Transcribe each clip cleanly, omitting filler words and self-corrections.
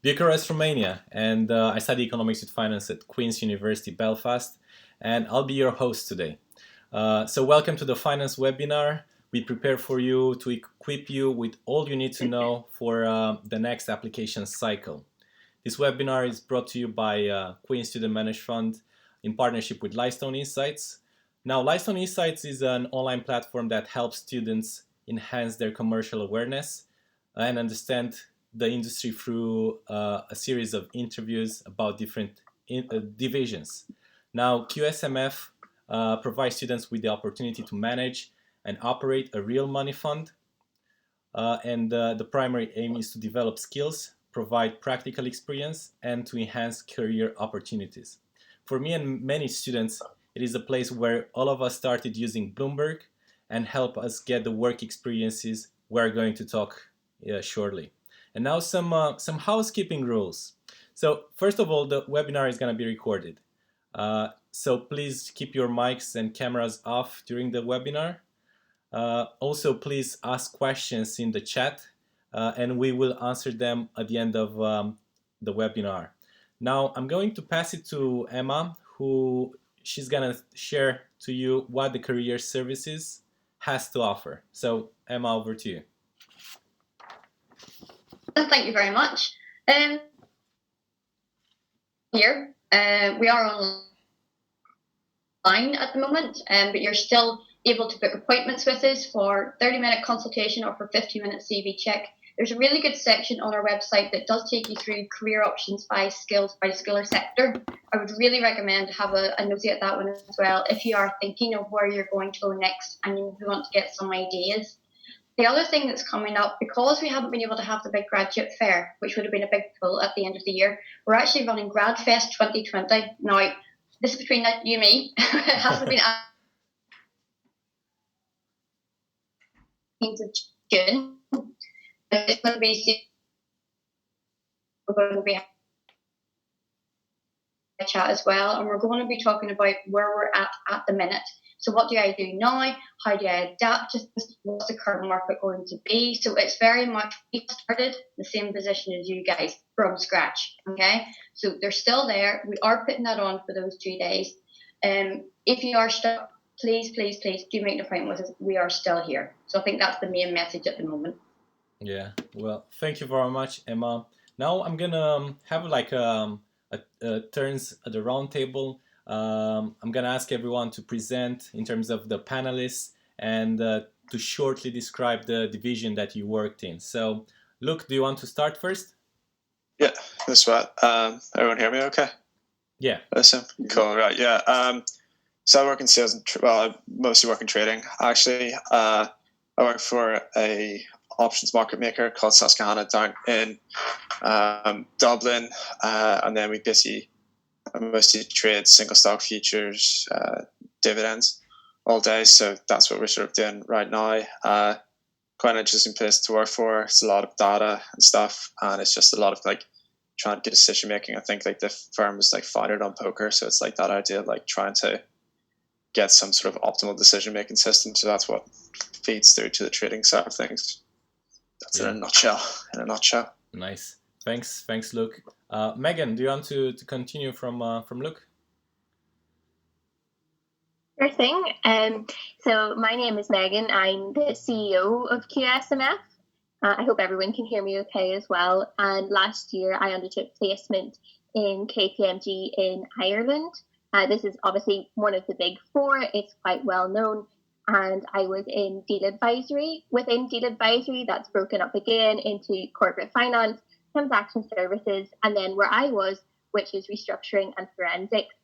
Bucharest, Romania, and I study economics with finance at Queen's University Belfast, and I'll be your host today. So, welcome to the finance webinar. We prepare for you to equip you with all you need to know for the next application cycle. This webinar is brought to you by Queen Student Managed Fund in partnership with LightStone Insights. Now, LightStone Insights is an online platform that helps students enhance their commercial awareness and understand the industry through a series of interviews about different divisions. Now, QSMF provides students with the opportunity to manage and operate a real money fund. And the primary aim is to develop skills, provide practical experience, and to enhance career opportunities. For me and many students, it is a place where all of us started using Bloomberg and help us get the work experiences we're going to talk shortly. And now some housekeeping rules. So first of all, the webinar is going to be recorded. So please keep your mics and cameras off during the webinar. Also, please ask questions in the chat and we will answer them at the end of the webinar. Now, I'm going to pass it to Emma, who she's going to share to you what the career services has to offer. So, Emma, over to you. Thank you very much. Here, we are online at the moment, but you're still able to book appointments with us for 30-minute consultation or for 15-minute CV check. There's a really good section on our website that does take you through career options by skills, by skill or sector. I would really recommend to have a nosy at that one as well if you are thinking of where you're going to go next and you want to get some ideas. The other thing that's coming up, because we haven't been able to have the big graduate fair, which would have been a big pull at the end of the year, we're actually running GradFest 2020. Now, this is between you and me. It hasn't been of June. It's going to be a chat as well, and we're going to be talking about where we're at the minute. So what do I do now? How do I adapt to this? What's the current market going to be? So it's very much, we started the same position as you guys from scratch, okay? So they're still there. We are putting that on for those 2 days. If you are stuck, please do make an appointment with us. We are still here. So I think that's the main message at the moment. Yeah, well, thank you very much, Emma. Now I'm gonna have like a turns at the round table. I'm gonna ask everyone to present in terms of the panelists and to shortly describe the division that you worked in. So, Luke, do you want to start first? Yeah, that's right. Everyone hear me okay? Yeah. Awesome. Cool, right, yeah. So I work in sales and, I mostly work in trading, actually. I work for a options market maker called Susquehanna down in Dublin, and then we basically mostly trade single stock futures, dividends all day. So that's what we're sort of doing right now. Quite an interesting place to work for. It's a lot of data and stuff, and it's just a lot of like trying to get decision making. I think like the firm is like founded on poker, so it's like that idea of like trying to get some sort of optimal decision making system. So that's what feeds through to the trading side of things. That's in a nutshell. Nice. Thanks, Luke. Megan, do you want to continue from Luke? Sure thing. So my name is Megan. I'm the CEO of QSMF. I hope everyone can hear me okay as well. And last year I undertook placement in KPMG in Ireland. This is obviously one of the big four. It's quite well known. And I was in deal advisory. Within deal advisory, that's broken up again into corporate finance, transaction services, and then where I was, which is restructuring and forensics.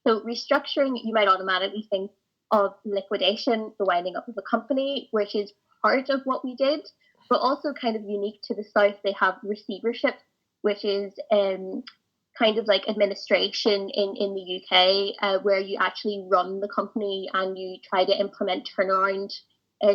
So restructuring, you might automatically think of liquidation, the winding up of a company, which is part of what we did, but also kind of unique to the South, they have receivership, which is kind of like administration in the UK, where you actually run the company and you try to implement turnaround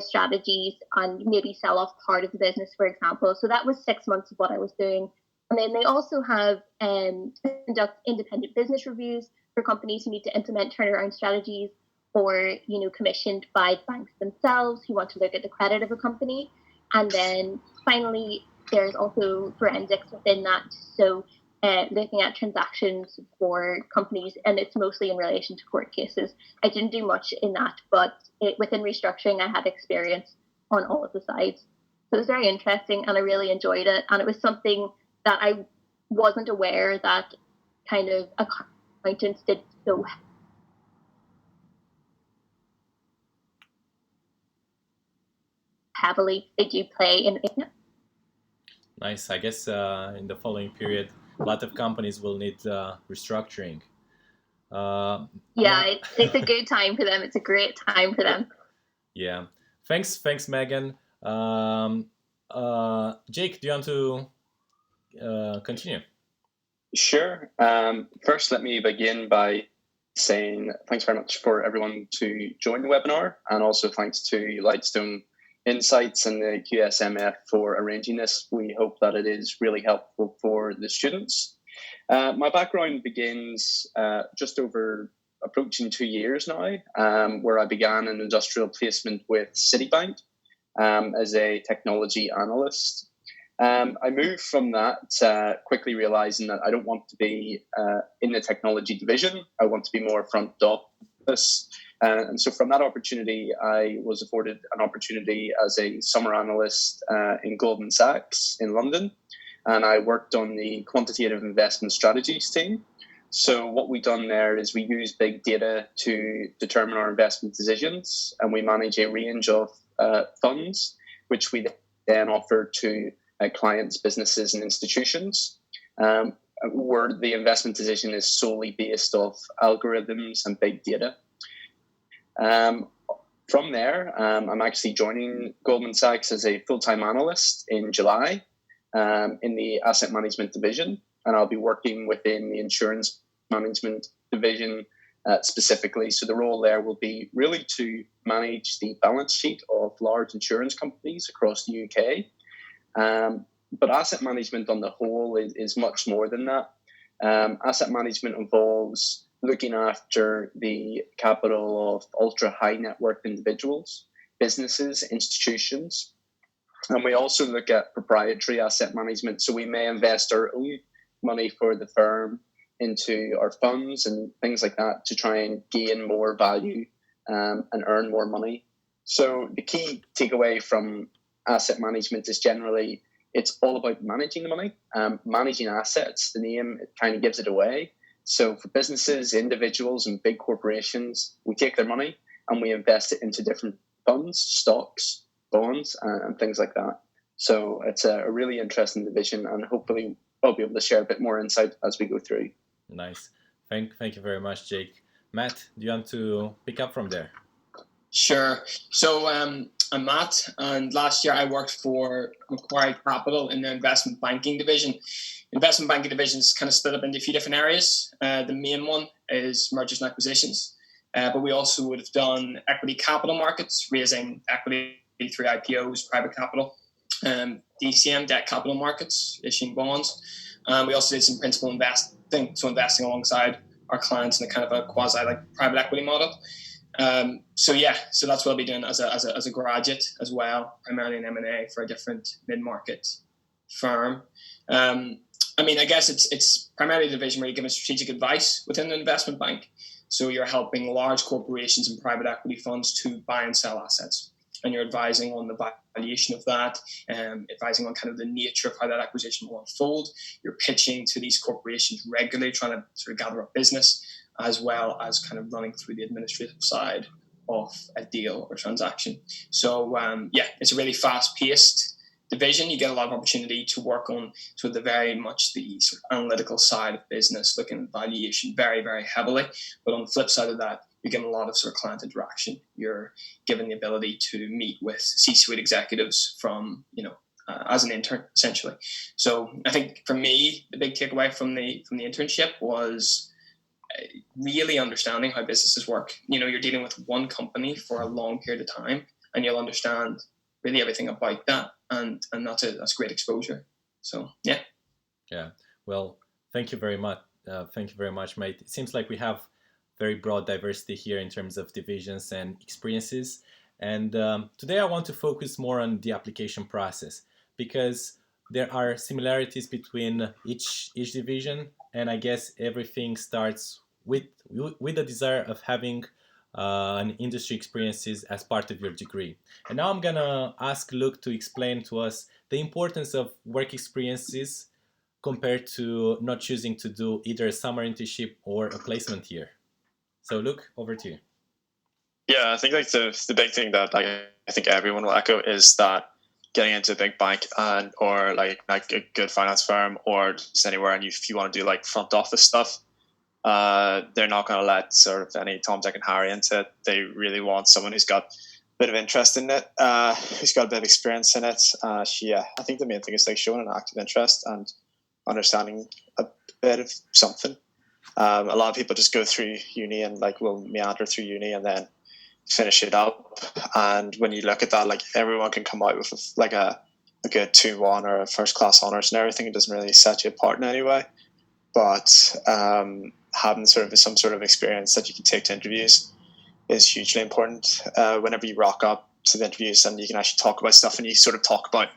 strategies and maybe sell off part of the business, for example. So that was 6 months of what I was doing. And then they also have conduct independent business reviews for companies who need to implement turnaround strategies, or commissioned by banks themselves who want to look at the credit of a company. And then finally, there's also forensics within that. So looking at transactions for companies, and it's mostly in relation to court cases. I didn't do much in that, but within restructuring, I had experience on all of the sides. So it was very interesting, and I really enjoyed it. And it was something that I wasn't aware that kind of accountants did so heavily. They do play in it. Nice. I guess in the following period, a lot of companies will need restructuring. It's a good time for them. It's a great time for them. Yeah. Thanks, Megan. Jake, do you want to continue? Sure. First, let me begin by saying thanks very much for everyone to join the webinar, and also thanks to LightStone Insights and the QSMF for arranging this. We hope that it is really helpful for the students. My background begins just over approaching 2 years now, where I began an industrial placement with Citibank as a technology analyst. I moved from that quickly realizing that I don't want to be in the technology division. I want to be more front office. And so from that opportunity, I was afforded an opportunity as a summer analyst in Goldman Sachs in London. And I worked on the quantitative investment strategies team. So what we've done there is we use big data to determine our investment decisions, and we manage a range of funds, which we then offer to clients, businesses, and institutions, where the investment decision is solely based off algorithms and big data. From there, I'm actually joining Goldman Sachs as a full-time analyst in July in the asset management division, and I'll be working within the insurance management division specifically. So the role there will be really to manage the balance sheet of large insurance companies across the UK. But asset management on the whole is much more than that. Asset management involves looking after the capital of ultra high net worth individuals, businesses, institutions. And we also look at proprietary asset management. So we may invest our own money for the firm into our funds and things like that to try and gain more value and earn more money. So the key takeaway from asset management is generally it's all about managing the money, managing assets. The name kind of gives it away. So for businesses, individuals, and big corporations, we take their money and we invest it into different funds, stocks, bonds, and things like that. So it's a really interesting division, and hopefully I'll be able to share a bit more insight as we go through. Nice. Thank you very much, Jake. Matt, do you want to pick up from there? Sure. So I'm Matt, and last year I worked for Macquarie Capital in the investment banking division. Investment banking division is kind of split up into a few different areas. The main one is mergers and acquisitions, but we also would have done equity capital markets, raising equity through IPOs, private capital, DCM, debt capital markets, issuing bonds. We also did some principal investing, so investing alongside our clients in a kind of a quasi like private equity model. So that's what I'll be doing as a graduate as well, primarily in M&A for a different mid-market firm. I guess it's primarily a division where you're giving strategic advice within the investment bank. So you're helping large corporations and private equity funds to buy and sell assets, and you're advising on the valuation of that, advising on kind of the nature of how that acquisition will unfold. You're pitching to these corporations regularly, trying to sort of gather up business, as well as kind of running through the administrative side of a deal or transaction. So it's a really fast-paced division. You get a lot of opportunity to work on sort of the very much the sort of analytical side of business, looking at valuation very, very heavily. But on the flip side of that, you're getting a lot of sort of client interaction. You're given the ability to meet with C-suite executives from, as an intern, essentially. So I think for me, the big takeaway from the internship was really understanding how businesses work. You're dealing with one company for a long period of time, and you'll understand really everything about that, and that's great exposure. So yeah. Well, thank you very much. Mate. It seems like we have very broad diversity here in terms of divisions and experiences. And today I want to focus more on the application process, because there are similarities between each division, and I guess everything starts with the desire of having an industry experiences as part of your degree. And now I'm gonna ask Luke to explain to us the importance of work experiences compared to not choosing to do either a summer internship or a placement year. So Luke, over to you. Yeah, I think like the big thing that like I think everyone will echo is that getting into a big bank and or like a good finance firm or just anywhere, and if you want to do like front office stuff, they're not going to let sort of any Tom, Dick, and Harry into it. They really want someone who's got a bit of interest in it, who's got a bit of experience in it. Yeah, I think the main thing is like showing an active interest and understanding a bit of something. A lot of people just go through uni and like will meander through uni and then finish it up. And when you look at that, like everyone can come out with like a good 2-1 or a first class honours and everything. It doesn't really set you apart in any way. But having sort of some sort of experience that you can take to interviews is hugely important. Whenever you rock up to the interviews and you can actually talk about stuff and you sort of talk about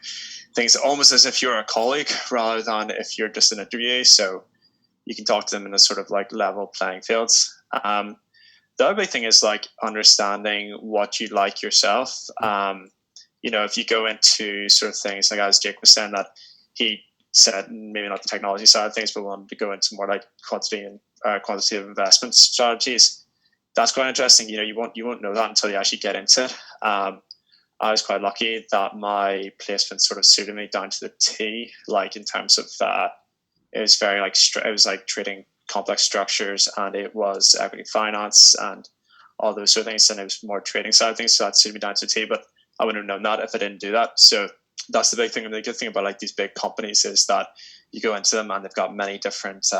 things almost as if you're a colleague rather than if you're just an interviewee. So you can talk to them in a sort of like level playing fields. The other big thing is like understanding what you like yourself. If you go into sort of things like as Jake was saying that he said, maybe not the technology side of things, but wanted to go into more like quantitative investment strategies. That's quite interesting. You won't know that until you actually get into it. I was quite lucky that my placement sort of suited me down to the T. Like in terms of it was very like it was like trading complex structures, and it was equity finance and all those sort of things, and it was more trading side of things, so that suited me down to the T. But I wouldn't have known that if I didn't do that. So that's the big thing. And the good thing about like these big companies is that you go into them and they've got many different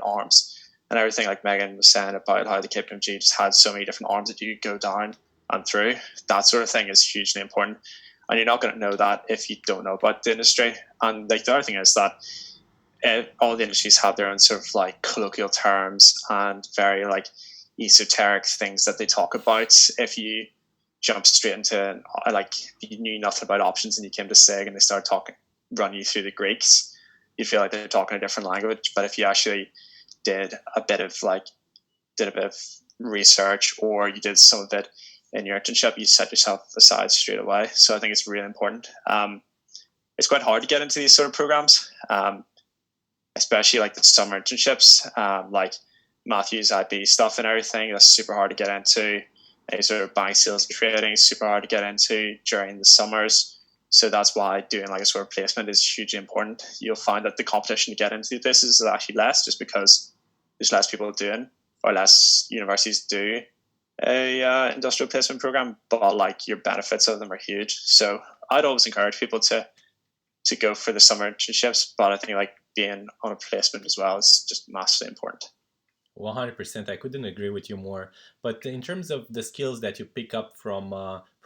arms and everything. Like Megan was saying about how the KPMG just had so many different arms that you go down and through. That sort of thing is hugely important, and you're not going to know that if you don't know about the industry. And like the other thing is that all the industries have their own sort of like colloquial terms and very like esoteric things that they talk about. If you jump straight into like you knew nothing about options and you came to SIG and they started run you through the Greeks, you feel like they're talking a different language. But if you actually did a bit of research or you did some of it in your internship, you set yourself aside straight away. So I think it's really important. It's quite hard to get into these sort of programs, especially like the summer internships, like Matthew's IB stuff and everything. That's super hard to get into. Any sort of bank sales and trading is super hard to get into during the summers. So that's why doing like a sort of placement is hugely important. You'll find that the competition to get into these places is actually less, just because there's less people doing, or less universities do a industrial placement program, but like your benefits of them are huge. So I'd always encourage people to go for the summer internships, but I think like being on a placement as well is just massively important. 100%. I couldn't agree with you more. But in terms of the skills that you pick up from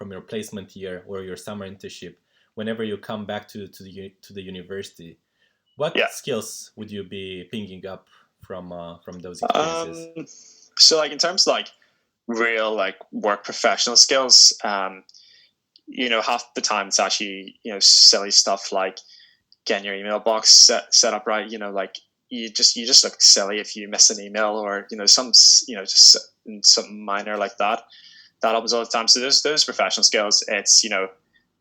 your placement year or your summer internship, whenever you come back to the university, what skills would you be picking up from those experiences? So like in terms of like real like work professional skills, half the time it's actually silly stuff like getting your email box set up right. Like you just look silly if you miss an email or just something minor like that. That happens all the time. So those professional skills. It's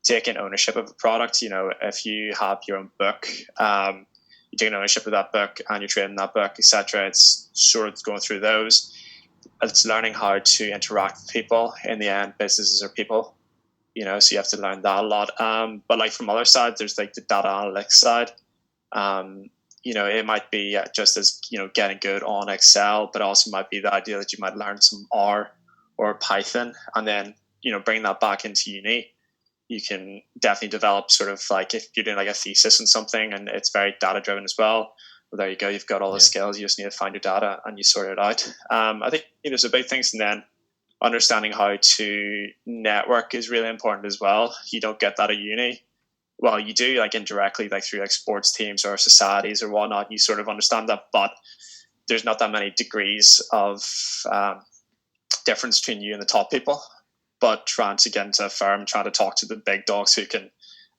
taking ownership of a product. If you have your own book, you take ownership of that book and you're trading that book, etc. It's sort of going through those. It's learning how to interact with people. In the end, businesses are people. So you have to learn that a lot. But like from other side, there's like the data analytics side. It might be just as getting good on Excel, but also might be the idea that you might learn some R or Python, and then bringing that back into uni. You can definitely develop sort of like if you're doing like a thesis on something and it's very data driven as well. Well, there you go. You've got all the skills. You just need to find your data and you sort it out. I think there's a big things, and then understanding how to network is really important as well. You don't get that at uni. Well, you do like indirectly, like through like sports teams or societies or whatnot. You sort of understand that, but there's not that many degrees of difference between you and the top people. But trying to get into a firm, trying to talk to the big dogs who can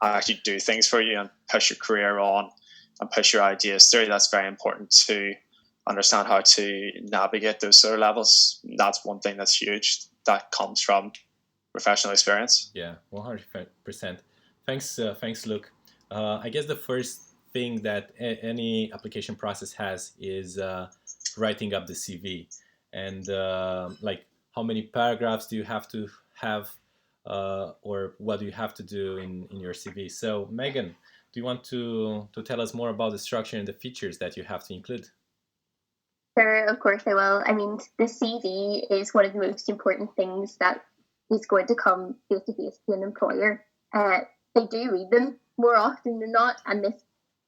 actually do things for you and push your career on and push your ideas through. That's very important to understand how to navigate those sort of levels. That's one thing that's huge that comes from professional experience. Yeah, 100%. Thanks, Luke. I guess the first thing that any application process has is writing up the CV, and like how many paragraphs do you have to have, or what do you have to do in your CV? So, Megan, do you want to tell us more about the structure and the features that you have to include? Sure, of course I will. I mean, the CV is one of the most important things that is going to come face to face to an employer. They do read them more often than not, and this,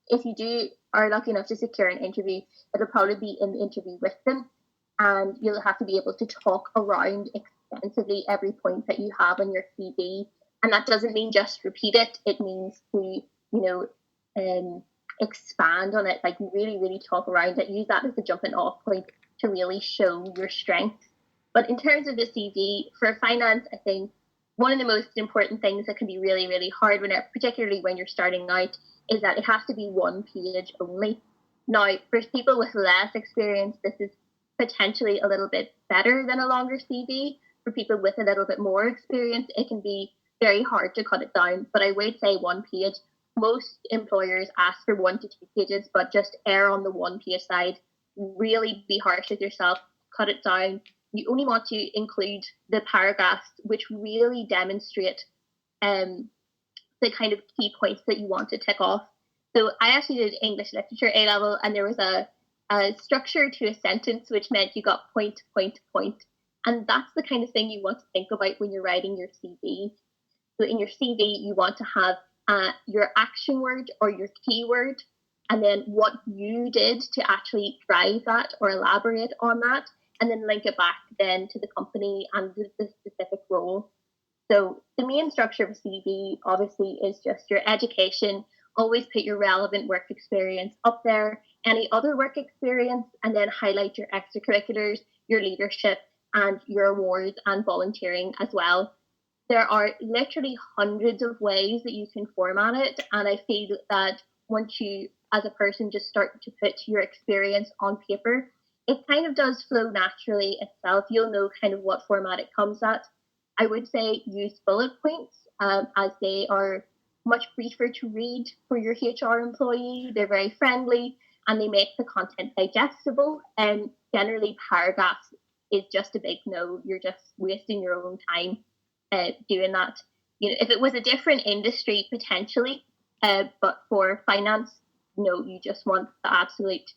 if you are lucky enough to secure an interview, it'll probably be in the interview with them, and you'll have to be able to talk around extensively every point that you have on your CV. And that doesn't mean just repeat it. It means to, expand on it, like really, really talk around it. Use that as a jumping off point to really show your strengths. But in terms of the CV, for finance, I think one of the most important things that can be really, really hard, particularly when you're starting out, is that it has to be one page only. Now, for people with less experience, this is potentially a little bit better than a longer CV. For people with a little bit more experience, it can be very hard to cut it down. But I would say one page. Most employers ask for 1 to 2 pages, but just err on the 1 page side. Really be harsh with yourself. Cut it down. You only want to include the paragraphs which really demonstrate the kind of key points that you want to tick off. So I actually did English literature A-level, and there was a structure to a sentence which meant you got point, point, point. And that's the kind of thing you want to think about when you're writing your CV. So in your CV, you want to have your action word or your keyword, and then what you did to actually drive that or elaborate on that, and then link it back then to the company and the specific role. So the main structure of a CV obviously is just your education. Always put your relevant work experience up there, any other work experience, and then highlight your extracurriculars, your leadership, and your awards and volunteering as well. There are literally hundreds of ways that you can format it, and I feel that once you, as a person, just start to put your experience on paper, it kind of does flow naturally itself. You'll know kind of what format it comes at. I would say use bullet points, as they are much briefer to read for your HR employee. They're very friendly, and they make the content digestible. And generally, paragraphs is just a big no. You're just wasting your own time doing that. If it was a different industry potentially, but for finance, no, you just want the absolute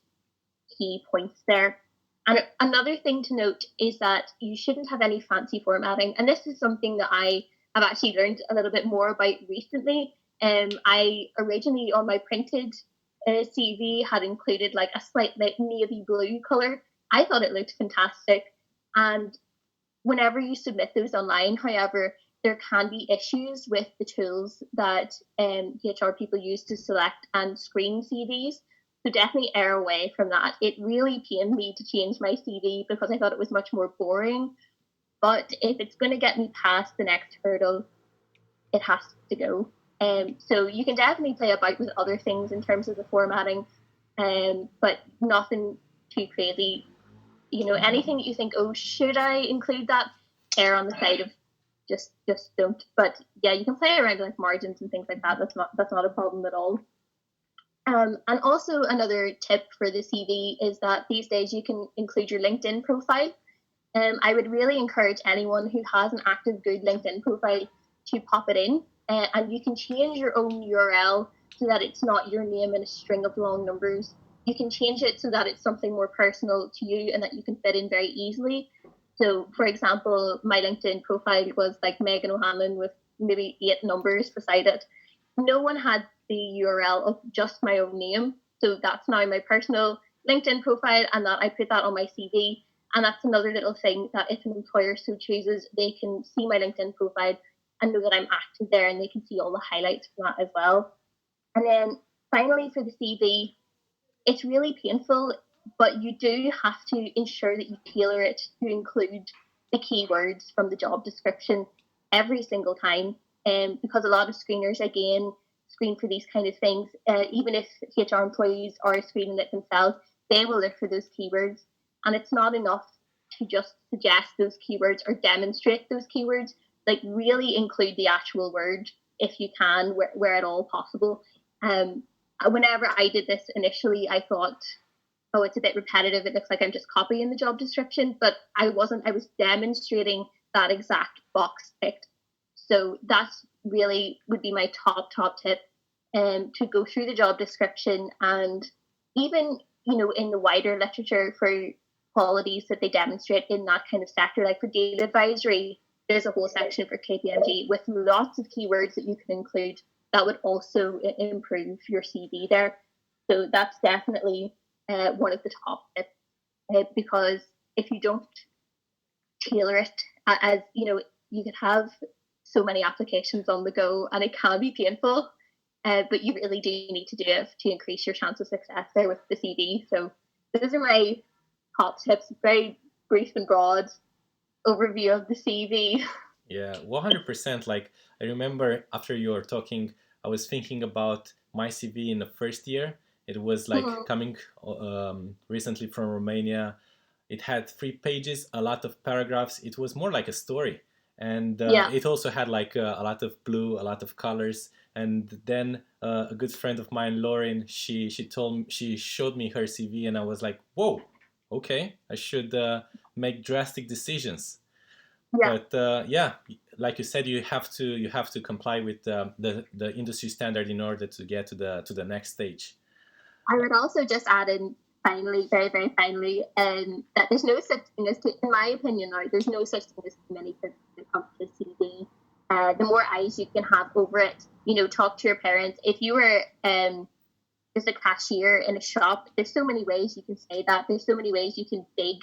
key points there. And another thing to note is that you shouldn't have any fancy formatting. And this is something that I have actually learned a little bit more about recently. I originally on my printed CV had included like a slight navy blue color. I thought it looked fantastic. And whenever you submit those online, however, there can be issues with the tools that HR people use to select and screen CVs. So definitely err away from that. It really pained me to change my CV because I thought it was much more boring. But if it's going to get me past the next hurdle, it has to go. So you can definitely play about with other things in terms of the formatting, but nothing too crazy. Anything that you think, oh, should I include that? Err on the side of just don't. But yeah, you can play around with like margins and things like that. That's not a problem at all. And also another tip for the CV is that these days you can include your LinkedIn profile. I would really encourage anyone who has an active, good LinkedIn profile to pop it in, and you can change your own URL so that it's not your name in a string of long numbers. You can change it so that it's something more personal to you and that you can fit in very easily. So, for example, my LinkedIn profile was like Megan O'Hanlon with maybe 8 numbers beside it. No one had the URL of just my own name. So that's now my personal LinkedIn profile, and that I put that on my CV. And that's another little thing that if an employer so chooses, they can see my LinkedIn profile and know that I'm active there, and they can see all the highlights from that as well. And then finally for the CV, it's really painful, but you do have to ensure that you tailor it to include the keywords from the job description every single time. Because a lot of screeners, again, screen for these kind of things. Even if HR employees are screening it themselves, they will look for those keywords. And it's not enough to just suggest those keywords or demonstrate those keywords. Like, really include the actual word if you can, where at all possible. Whenever I did this initially, I thought, oh, it's a bit repetitive. It looks like I'm just copying the job description, but I wasn't. I was demonstrating that exact box ticked. So that's really would be my top tip, to go through the job description, and even, in the wider literature for qualities that they demonstrate in that kind of sector, like for data advisory, there's a whole section for KPMG with lots of keywords that you can include that would also improve your CV there. So that's definitely one of the top tips, because if you don't tailor it, as you could have so many applications on the go, and it can be painful, but you really do need to do it to increase your chance of success there with the CV. So those are my top tips. Very brief and broad overview of the CV. Yeah, 100%. Like, I remember after you were talking, I was thinking about my CV in the first year. It was like coming recently from Romania. It had 3 pages, a lot of paragraphs. It was more like a story. And it also had like a lot of blue, a lot of colors. And then a good friend of mine, Lauren, she showed me her CV, and I was like, whoa, okay, I should make drastic decisions. Yeah. But like you said, you have to comply with the industry standard in order to get to the next stage. I would also just add in, finally, very, very finally, that there's no such thing as, in my opinion now, there's no such thing as too many when it comes to CV. The more eyes you can have over it, talk to your parents. If you were just a cashier in a shop, there's so many ways you can say that. There's so many ways you can dig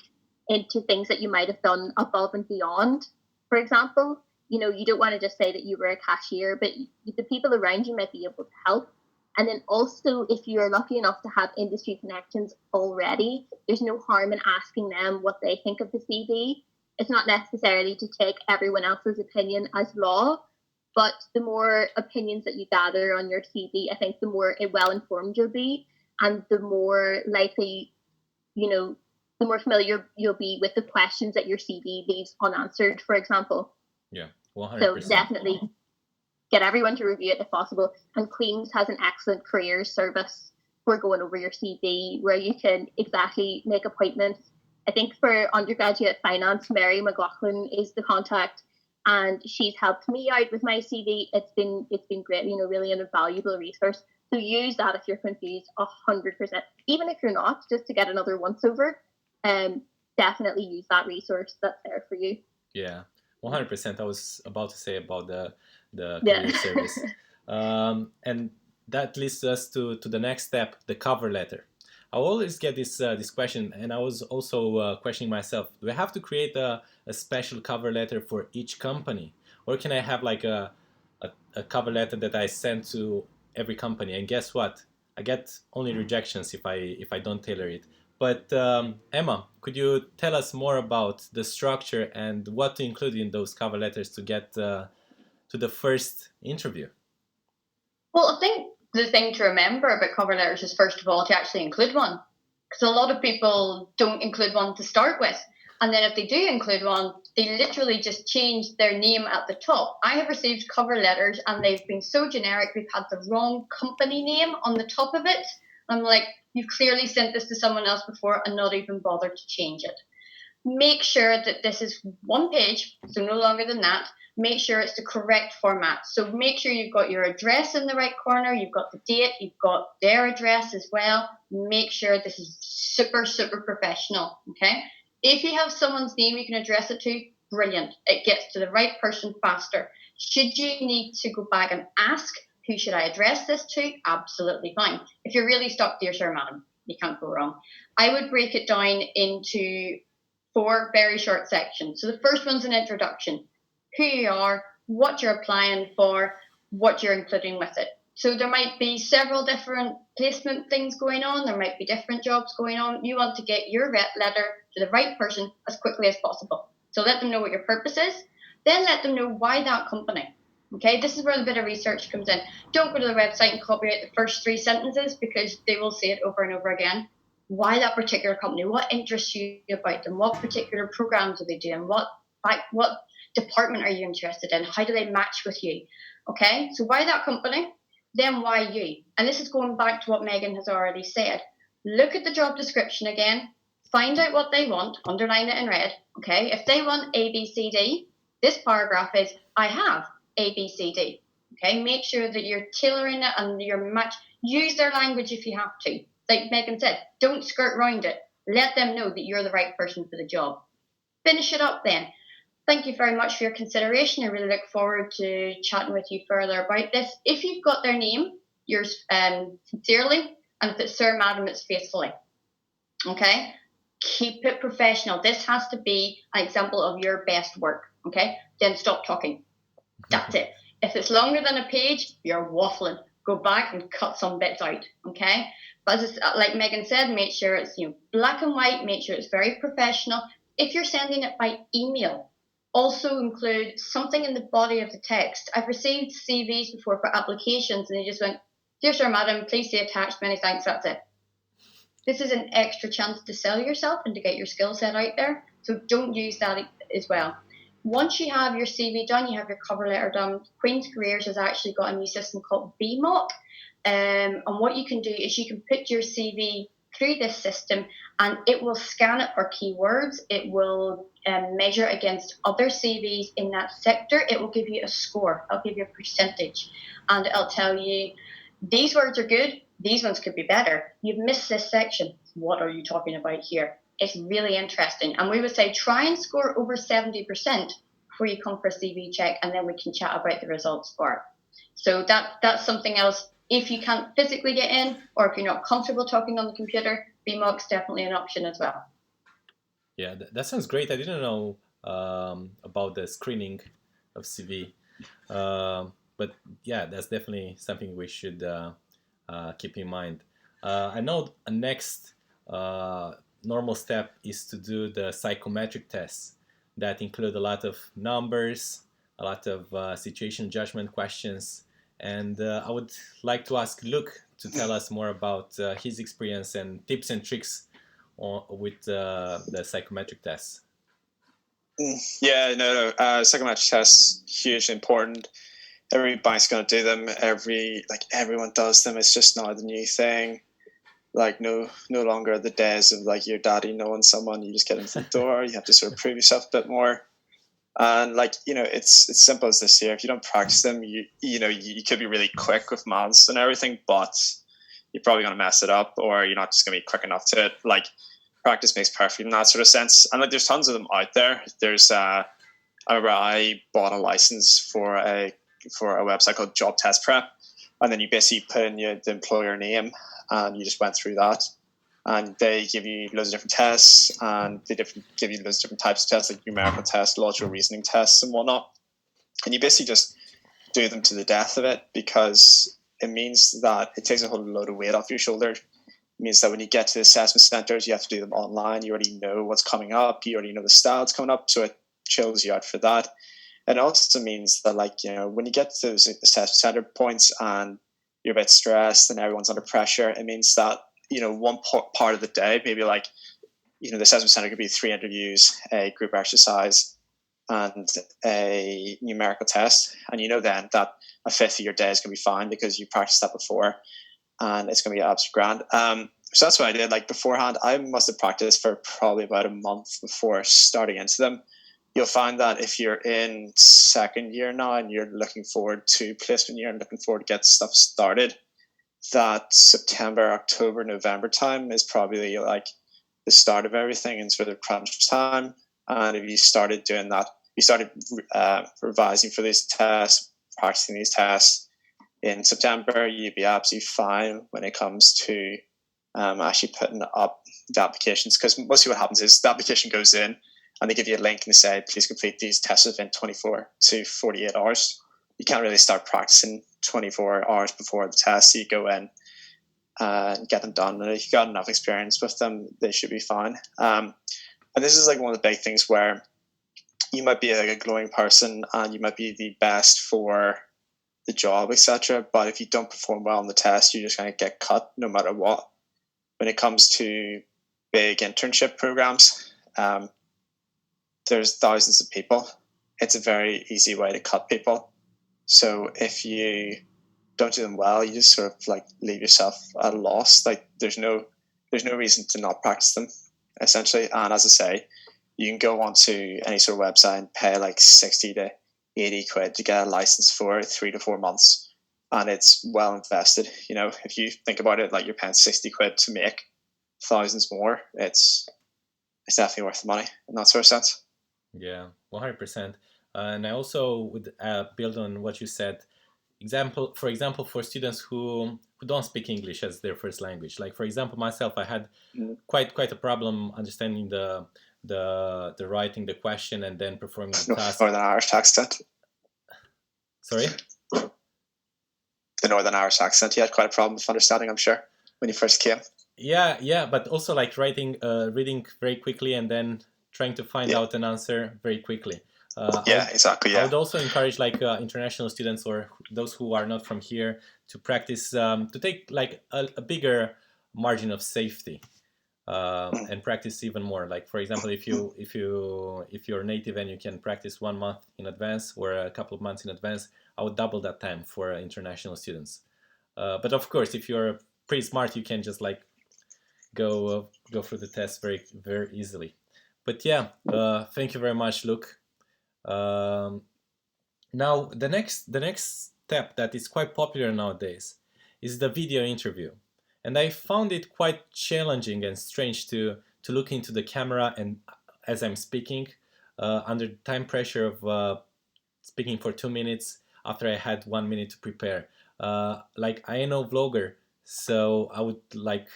into things that you might have done above and beyond. For example, you don't want to just say that you were a cashier, but the people around you might be able to help. And then also, if you're lucky enough to have industry connections already, there's no harm in asking them what they think of the CV. It's not necessarily to take everyone else's opinion as law, but the more opinions that you gather on your CV, I think the more well-informed you'll be, and the more likely, the more familiar you'll be with the questions that your CV leaves unanswered, for example. Yeah, 100%. So definitely get everyone to review it if possible. And Queen's has an excellent careers service for going over your CV, where you can exactly make appointments. I think for undergraduate finance, Mary McLaughlin is the contact, and she's helped me out with my CV. It's been great, really an invaluable resource. So use that if you're confused, 100%. Even if you're not, just to get another once over, definitely use that resource that's there for you. Yeah, 100%. I was about to say about the career service. And that leads us to the next step, the cover letter. I always get this question, and I was also questioning myself, do I have to create a special cover letter for each company? Or can I have like a cover letter that I send to every company? And guess what? I get only rejections if I don't tailor it. But Emma, could you tell us more about the structure and what to include in those cover letters to get to the first interview? Well, I think the thing to remember about cover letters is, first of all, to actually include one. Because a lot of people don't include one to start with. And then if they do include one, they literally just change their name at the top. I have received cover letters and they've been so generic, we've had the wrong company name on the top of it. I'm like, you've clearly sent this to someone else before and not even bothered to change it. Make sure that this is one page, so no longer than that. Make sure it's the correct format. So make sure you've got your address in the right corner, you've got the date, you've got their address as well. Make sure this is super, super professional, okay? If you have someone's name you can address it to, brilliant. It gets to the right person faster. Should you need to go back and ask, who should I address this to? Absolutely fine. If you're really stuck, dear sir, madam, you can't go wrong. I would break it down into 4 very short sections. So the first one's an introduction. Who you are, what you're applying for, what you're including with it. So there might be several different placement things going on. There might be different jobs going on. You want to get your letter to the right person as quickly as possible. So let them know what your purpose is. Then let them know why that company. Okay, this is where the bit of research comes in. Don't go to the website and copy out the first 3 sentences, because they will say it over and over again. Why that particular company? What interests you about them? What particular programs are they doing? What department are you interested in? How do they match with you? Okay, so why that company? Then why you? And this is going back to what Megan has already said. Look at the job description again. Find out what they want. Underline it in red. Okay, if they want A, B, C, D, this paragraph is I have A, B, C, D. Okay, make sure that you're tailoring it and you're use their language if you have to. Like Megan said, don't skirt around it. Let them know that you're the right person for the job. Finish it up then. Thank you very much for your consideration. I really look forward to chatting with you further about this. If you've got their name, yours sincerely, and if it's Sir, Madam, it's faithfully. Okay? Keep it professional. This has to be an example of your best work. Okay? Then stop talking. That's it. If it's longer than a page, you're waffling. Go back and cut some bits out. Okay? But as like Megan said, make sure it's black and white. Make sure it's very professional. If you're sending it by email, also include something in the body of the text. I've received CVs before for applications, and they just went, "Dear Sir, Madam, please see attached. Many thanks." That's it. This is an extra chance to sell yourself and to get your skill set out there. So don't use that as well. Once you have your CV done, you have your cover letter done, Queen's Careers has actually got a new system called BMOC. And what you can do is you can put your CV through this system, and it will scan it for keywords. It will measure against other CVs in that sector. It will give you a score. It'll give you a percentage, and it'll tell you these words are good. These ones could be better. You've missed this section. What are you talking about here? It's really interesting. And we would say try and score over 70% before you come for a CV check, and then we can chat about the results for it. So that's something else. If you can't physically get in, or if you're not comfortable talking on the computer, BMOC's definitely an option as well. Yeah, that sounds great. I didn't know about the screening of CV. But yeah, that's definitely something we should keep in mind. I know a next normal step is to do the psychometric tests that include a lot of numbers, a lot of situation judgment questions. And I would like to ask Luke to tell us more about his experience and tips and tricks with the psychometric tests. Yeah, no. Psychometric tests, hugely important. Every bank's going to do them. Everyone does them. It's just not the new thing. Like no longer the days of like your daddy knowing someone. You just get into the door. You have to sort of prove yourself a bit more. And it's simple as this here. If you don't practice them, you could be really quick with maths and everything, but you're probably going to mess it up, or you're not just going to be quick enough to it. Like practice makes perfect in that sort of sense. And there's tons of them out there. There's I remember I bought a license for a website called Job Test Prep, and then you basically put in the employer name, and you just went through that. And they give you loads of different tests, and they give you loads of different types of tests, like numerical tests, logical reasoning tests, and whatnot. And you basically just do them to the death of it, because it means that it takes a whole load of weight off your shoulder. It means that when you get to the assessment centers, you have to do them online. You already know what's coming up. You already know the style that's coming up, so it chills you out for that. And it also means that, when you get to those assessment center points and you're a bit stressed and everyone's under pressure, it means that one part of the day, maybe the assessment center could be 3 interviews, a group exercise, and a numerical test. And then that a fifth of your day is going to be fine because you practiced that before, and it's going to be absolutely grand. So that's what I did. Like beforehand, I must have practiced for probably about a month before starting into them. You'll find that if you're in second year now and you're looking forward to placement year and looking forward to get stuff started, that September, October, November time is probably like the start of everything and sort of crunch time. And if you started doing that, you started revising for these tests, practicing these tests in September, you'd be absolutely fine when it comes to actually putting up the applications. Because mostly what happens is the application goes in and they give you a link and they say, please complete these tests within 24 to 48 hours. You can't really start practicing 24 hours before the test. You go in and get them done. And if you've got enough experience with them, they should be fine. And this is like one of the big things where you might be a glowing person and you might be the best for the job, etc. But if you don't perform well on the test, you're just going to get cut no matter what. When it comes to big internship programs, there's thousands of people. It's a very easy way to cut people. So if you don't do them well, you just sort of like leave yourself at a loss. Like there's no reason to not practice them, essentially. And as I say, you can go onto any sort of website and pay like 60 to 80 quid to get a license for 3 to 4 months, and it's well invested. You know, if you think about it, like you're paying 60 quid to make thousands more, it's definitely worth the money in that sort of sense. Yeah, 100%. And I also would build on what you said. For example, for students who don't speak English as their first language. Like for example, myself, I had quite a problem understanding the writing the question and then performing the task. Northern Irish accent. Sorry? The Northern Irish accent. You had quite a problem with understanding, I'm sure, when you first came. Yeah, but also like reading very quickly and then trying to find out an answer very quickly. Exactly. I would also encourage like international students or those who are not from here to practice to take like a bigger margin of safety and practice even more. Like for example, if you're native and you can practice 1 month in advance or a couple of months in advance, I would double that time for international students. But of course, if you're pretty smart, you can just like go through the test very easily. But yeah, thank you very much, Luke. Now the next step that is quite popular nowadays is the video interview, and I found it quite challenging and strange to look into the camera and as I'm speaking under time pressure of speaking for 2 minutes after I had 1 minute to prepare. Like I am no vlogger, so I would like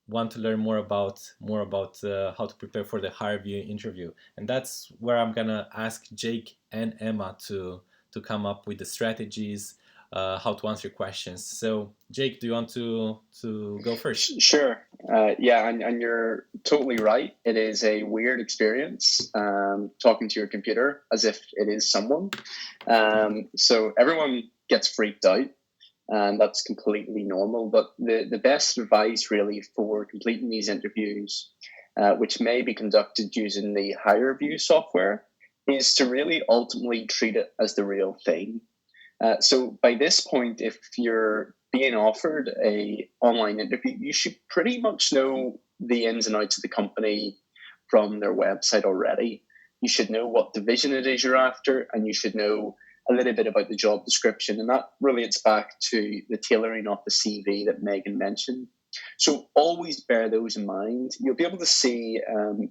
want to learn more about how to prepare for the higher view interview, and that's where I'm gonna ask Jake and Emma to come up with the strategies, how to answer questions. So Jake, do you want to go first? Sure. Yeah, and you're totally right. It is a weird experience talking to your computer as if it is someone. So everyone gets freaked out. And that's completely normal. But the best advice really for completing these interviews, which may be conducted using the higher view software, is to really ultimately treat it as the real thing. So by this point, if you're being offered a online interview, you should pretty much know the ins and outs of the company from their website already. You should know what division it is you're after, and you should know a little bit about the job description, and that relates back to the tailoring of the CV that Megan mentioned. So always bear those in mind. You'll be able to see,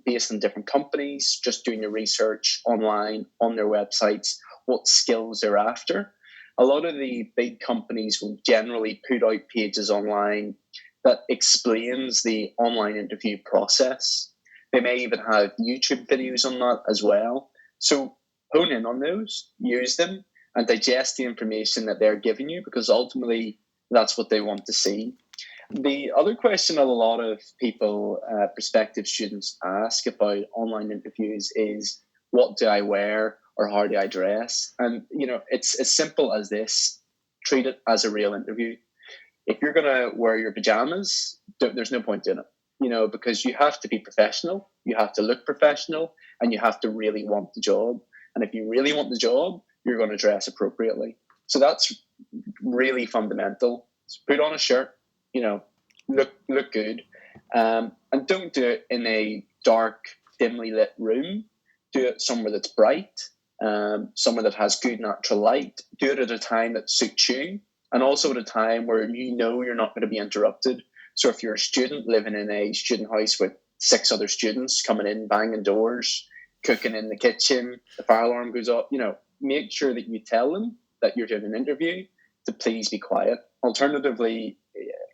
based on different companies, just doing your research online on their websites, what skills they're after. A lot of the big companies will generally put out pages online that explains the online interview process. They may even have YouTube videos on that as well. So hone in on those, use them, and digest the information that they're giving you, because ultimately that's what they want to see. The other question that a lot of people, prospective students, ask about online interviews is, what do I wear or how do I dress? And, you know, it's as simple as this. Treat it as a real interview. If you're going to wear your pajamas, there's no point in it, you know, because you have to be professional, you have to look professional, and you have to really want the job. And if you really want the job, you're going to dress appropriately. So that's really fundamental. So put on a shirt, you know, look good. And don't do it in a dark, dimly lit room. Do it somewhere that's bright, somewhere that has good natural light. Do it at a time that suits you, and also at a time where you know you're not going to be interrupted. So if you're a student living in a student house with 6 other students coming in, banging doors, cooking in the kitchen, the fire alarm goes off, you know, make sure that you tell them that you're doing an interview to please be quiet. Alternatively,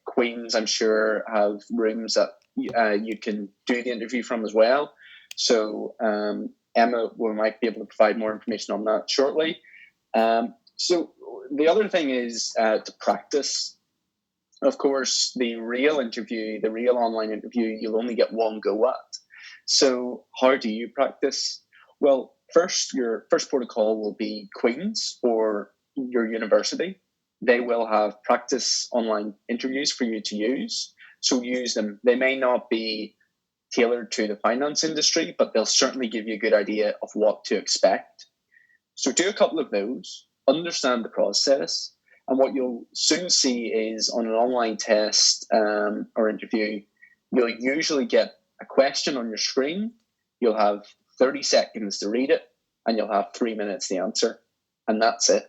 Queens, I'm sure, have rooms that you can do the interview from as well. So Emma might be able to provide more information on that shortly. So the other thing is to practice. Of course, the real online interview, you'll only get one go at. So how do you practice? Well, your first protocol will be Queen's or your university. They will have practice online interviews for you to use. So use them. They may not be tailored to the finance industry, but they'll certainly give you a good idea of what to expect. So do a couple of those, understand the process, and what you'll soon see is on an online test or interview, you'll usually get a question on your screen. You'll have 30 seconds to read it, and you'll have 3 minutes to answer, and that's it.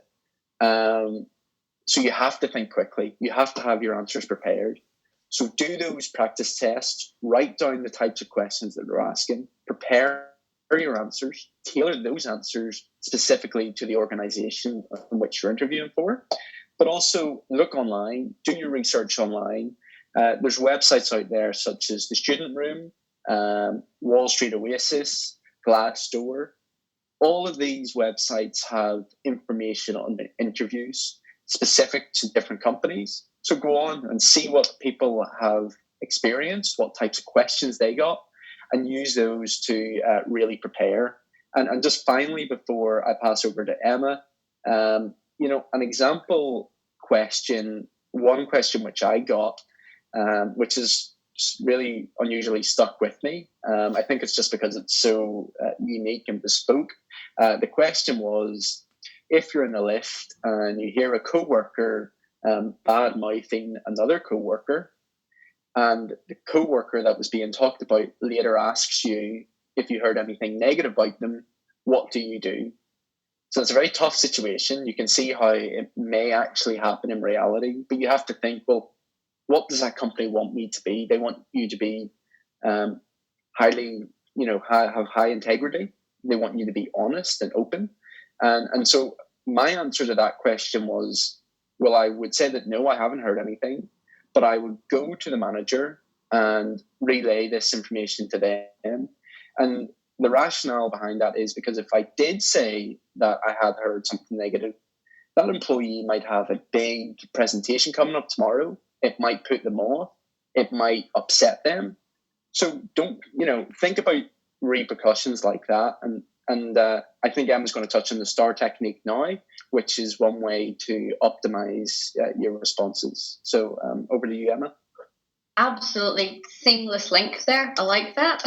So you have to think quickly. You have to have your answers prepared. So do those practice tests, write down the types of questions that they're asking, prepare your answers, tailor those answers specifically to the organization in which you're interviewing for, but also look online, do your research online. There's websites out there such as the Student Room, Wall Street Oasis, Glassdoor. All of these websites have information on the interviews specific to different companies. So go on and see what people have experienced, what types of questions they got, and use those to really prepare. And just finally, before I pass over to Emma, an example question, one question which I got, which is really unusually stuck with me. I think it's just because it's so unique and bespoke. The question was, if you're in a lift and you hear a coworker bad-mouthing another coworker, and the coworker that was being talked about later asks you if you heard anything negative about them, what do you do? So it's a very tough situation. You can see how it may actually happen in reality, but you have to think, well, what does that company want me to be? They want you to be highly, have high integrity. They want you to be honest and open. And so my answer to that question was, well, I would say that no, I haven't heard anything, but I would go to the manager and relay this information to them. And the rationale behind that is because if I did say that I had heard something negative, that employee might have a big presentation coming up tomorrow. It might put them off. It might upset them. So don't, think about repercussions like that. And I think Emma's going to touch on the STAR technique now, which is one way to optimize your responses. So over to you, Emma. Absolutely seamless link there. I like that.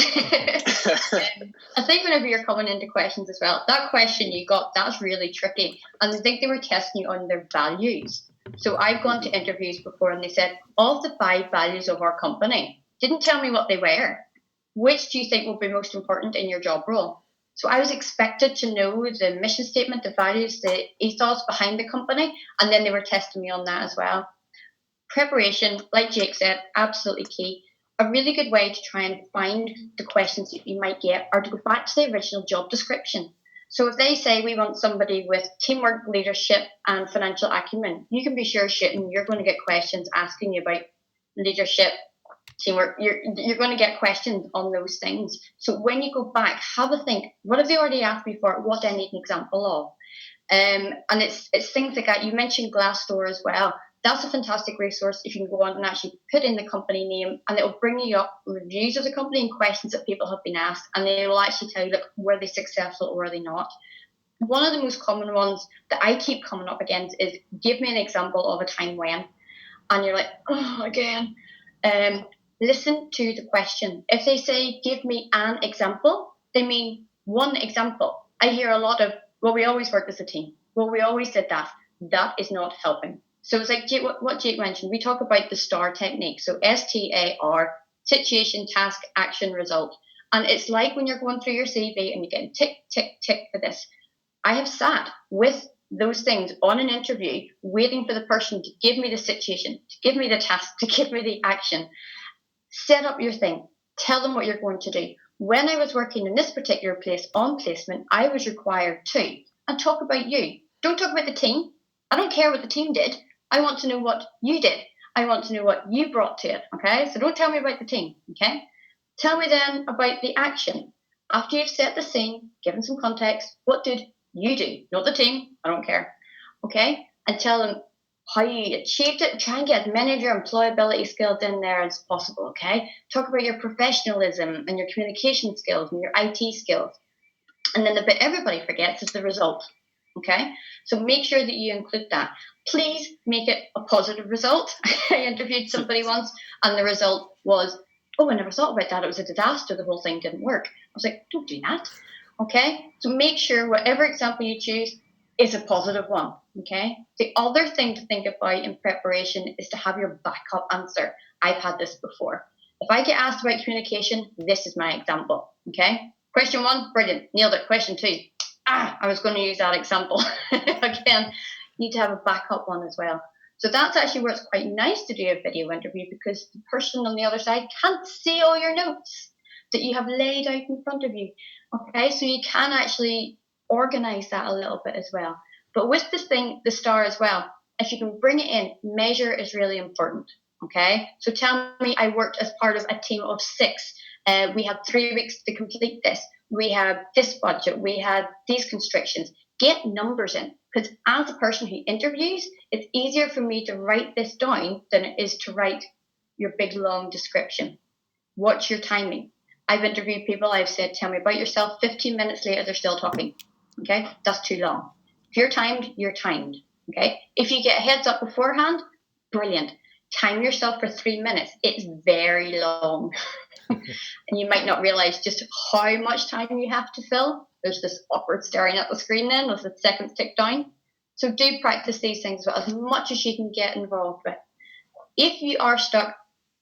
I think whenever you're coming into questions as well, that question you got, that's really tricky. And I think they were testing you on their values. So I've gone to interviews before and they said, of the 5 values of our company, didn't tell me what they were. Which do you think will be most important in your job role? So I was expected to know the mission statement, the values, the ethos behind the company, and then they were testing me on that as well. Preparation, like Jake said, absolutely key. A really good way to try and find the questions that you might get are to go back to the original job description. So if they say we want somebody with teamwork, leadership, and financial acumen, you can be sure shooting you're going to get questions asking you about leadership, teamwork. You're going to get questions on those things. So when you go back, have a think. What have they already asked me for? What do I need an example of? And it's things like that. You mentioned Glassdoor as well. That's a fantastic resource if you can go on and actually put in the company name, and it will bring you up reviews of the company and questions that people have been asked, and they will actually tell you, look, were they successful or were they not? One of the most common ones that I keep coming up against is, give me an example of a time when, and you're like, oh, again. Listen to the question. If they say, give me an example, they mean one example. I hear a lot of, well, we always work as a team. Well, we always did that. That is not helping. So it's like what Jake mentioned. We talk about the STAR technique. So STAR, situation, task, action, result. And it's like when you're going through your CV and you're getting tick, tick, tick for this. I have sat with those things on an interview, waiting for the person to give me the situation, to give me the task, to give me the action. Set up your thing. Tell them what you're going to do. When I was working in this particular place on placement, I was required to, and talk about you. Don't talk about the team. I don't care what the team did. I want to know what you did. I want to know what you brought to it, okay? So don't tell me about the team, okay? Tell me then about the action. After you've set the scene, given some context, what did you do? Not the team, I don't care, okay? And tell them how you achieved it. Try and get as many of your employability skills in there as possible, okay? Talk about your professionalism and your communication skills and your IT skills. And then the bit everybody forgets is the result. Okay, so make sure that you include that. Please make it a positive result. I interviewed somebody once, and the result was, oh, I never thought about that. It was a disaster. The whole thing didn't work. I was like, don't do that. Okay, so make sure whatever example you choose is a positive one. Okay, the other thing to think about in preparation is to have your backup answer. I've had this before. If I get asked about communication, this is my example. Okay, question 1, brilliant, nailed it. Question 2, I was going to use that example. Again, you need to have a backup one as well. So that's actually where it's quite nice to do a video interview, because the person on the other side can't see all your notes that you have laid out in front of you. Okay, so you can actually organize that a little bit as well. But with the star as well, if you can bring it in, measure is really important. Okay, so tell me, I worked as part of a team of 6. We had 3 weeks to complete this. We had this budget. We had these constrictions. Get numbers in, because as a person who interviews, it's easier for me to write this down than it is to write your big long description. What's your timing? I've interviewed people, I've said, tell me about yourself. 15 minutes later, they're still talking. Okay, that's too long. If you're timed, you're timed. Okay, if you get a heads up beforehand, brilliant. Time yourself for 3 minutes. It's very long. And you might not realize just how much time you have to fill. There's this awkward staring at the screen then as the seconds tick down. So do practice these things as much as you can get involved with. If you are stuck,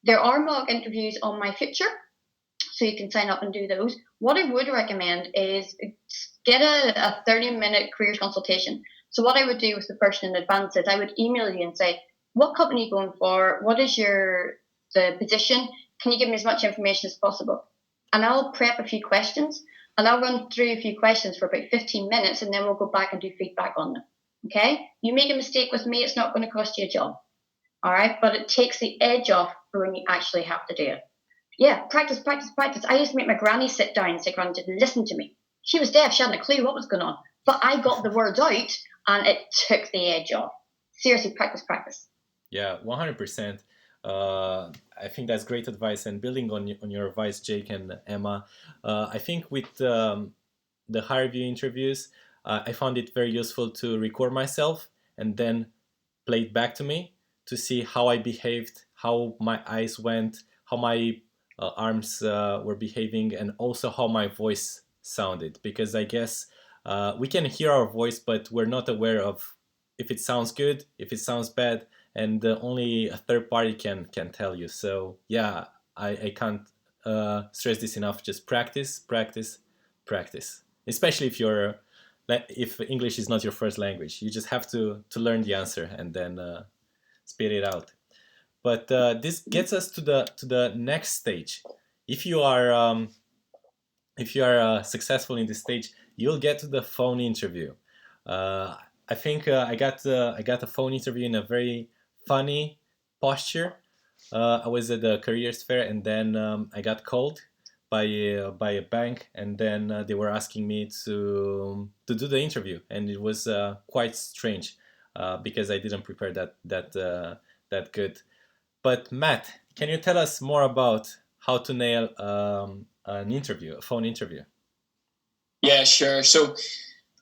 there are mock interviews on my Future, so you can sign up and do those. What I would recommend is get a 30-minute careers consultation. So what I would do with the person in advance is I would email you and say, what company are you going for? What is the position? Can you give me as much information as possible? And I'll prep a few questions, and I'll run through a few questions for about 15 minutes, and then we'll go back and do feedback on them. Okay? You make a mistake with me, it's not going to cost you a job. All right? But it takes the edge off for when you actually have to do it. Yeah, practice, practice, practice. I used to make my granny sit down and say, Granny didn't listen to me. She was deaf, she hadn't a clue what was going on. But I got the words out, and it took the edge off. Seriously, practice, practice. Yeah, 100%. I think that's great advice. And building on your advice, Jake and Emma, I think with the higher view interviews, I found it very useful to record myself and then play it back to me to see how I behaved, how my eyes went, how my arms were behaving, and also how my voice sounded. Because I guess we can hear our voice, but we're not aware of if it sounds good, if it sounds bad, and only a third party can tell you. So yeah, I can't stress this enough. Just practice, practice, practice. Especially if English is not your first language, you just have to learn the answer and then spit it out. But this gets us to the next stage. If you are successful in this stage, you'll get to the phone interview. I think I got a phone interview in a very funny posture. I was at the careers fair, and then I got called by a bank, and then they were asking me to do the interview, and it was quite strange because I didn't prepare that good. But Matt, can you tell us more about how to nail an interview, a phone interview? Yeah, sure. So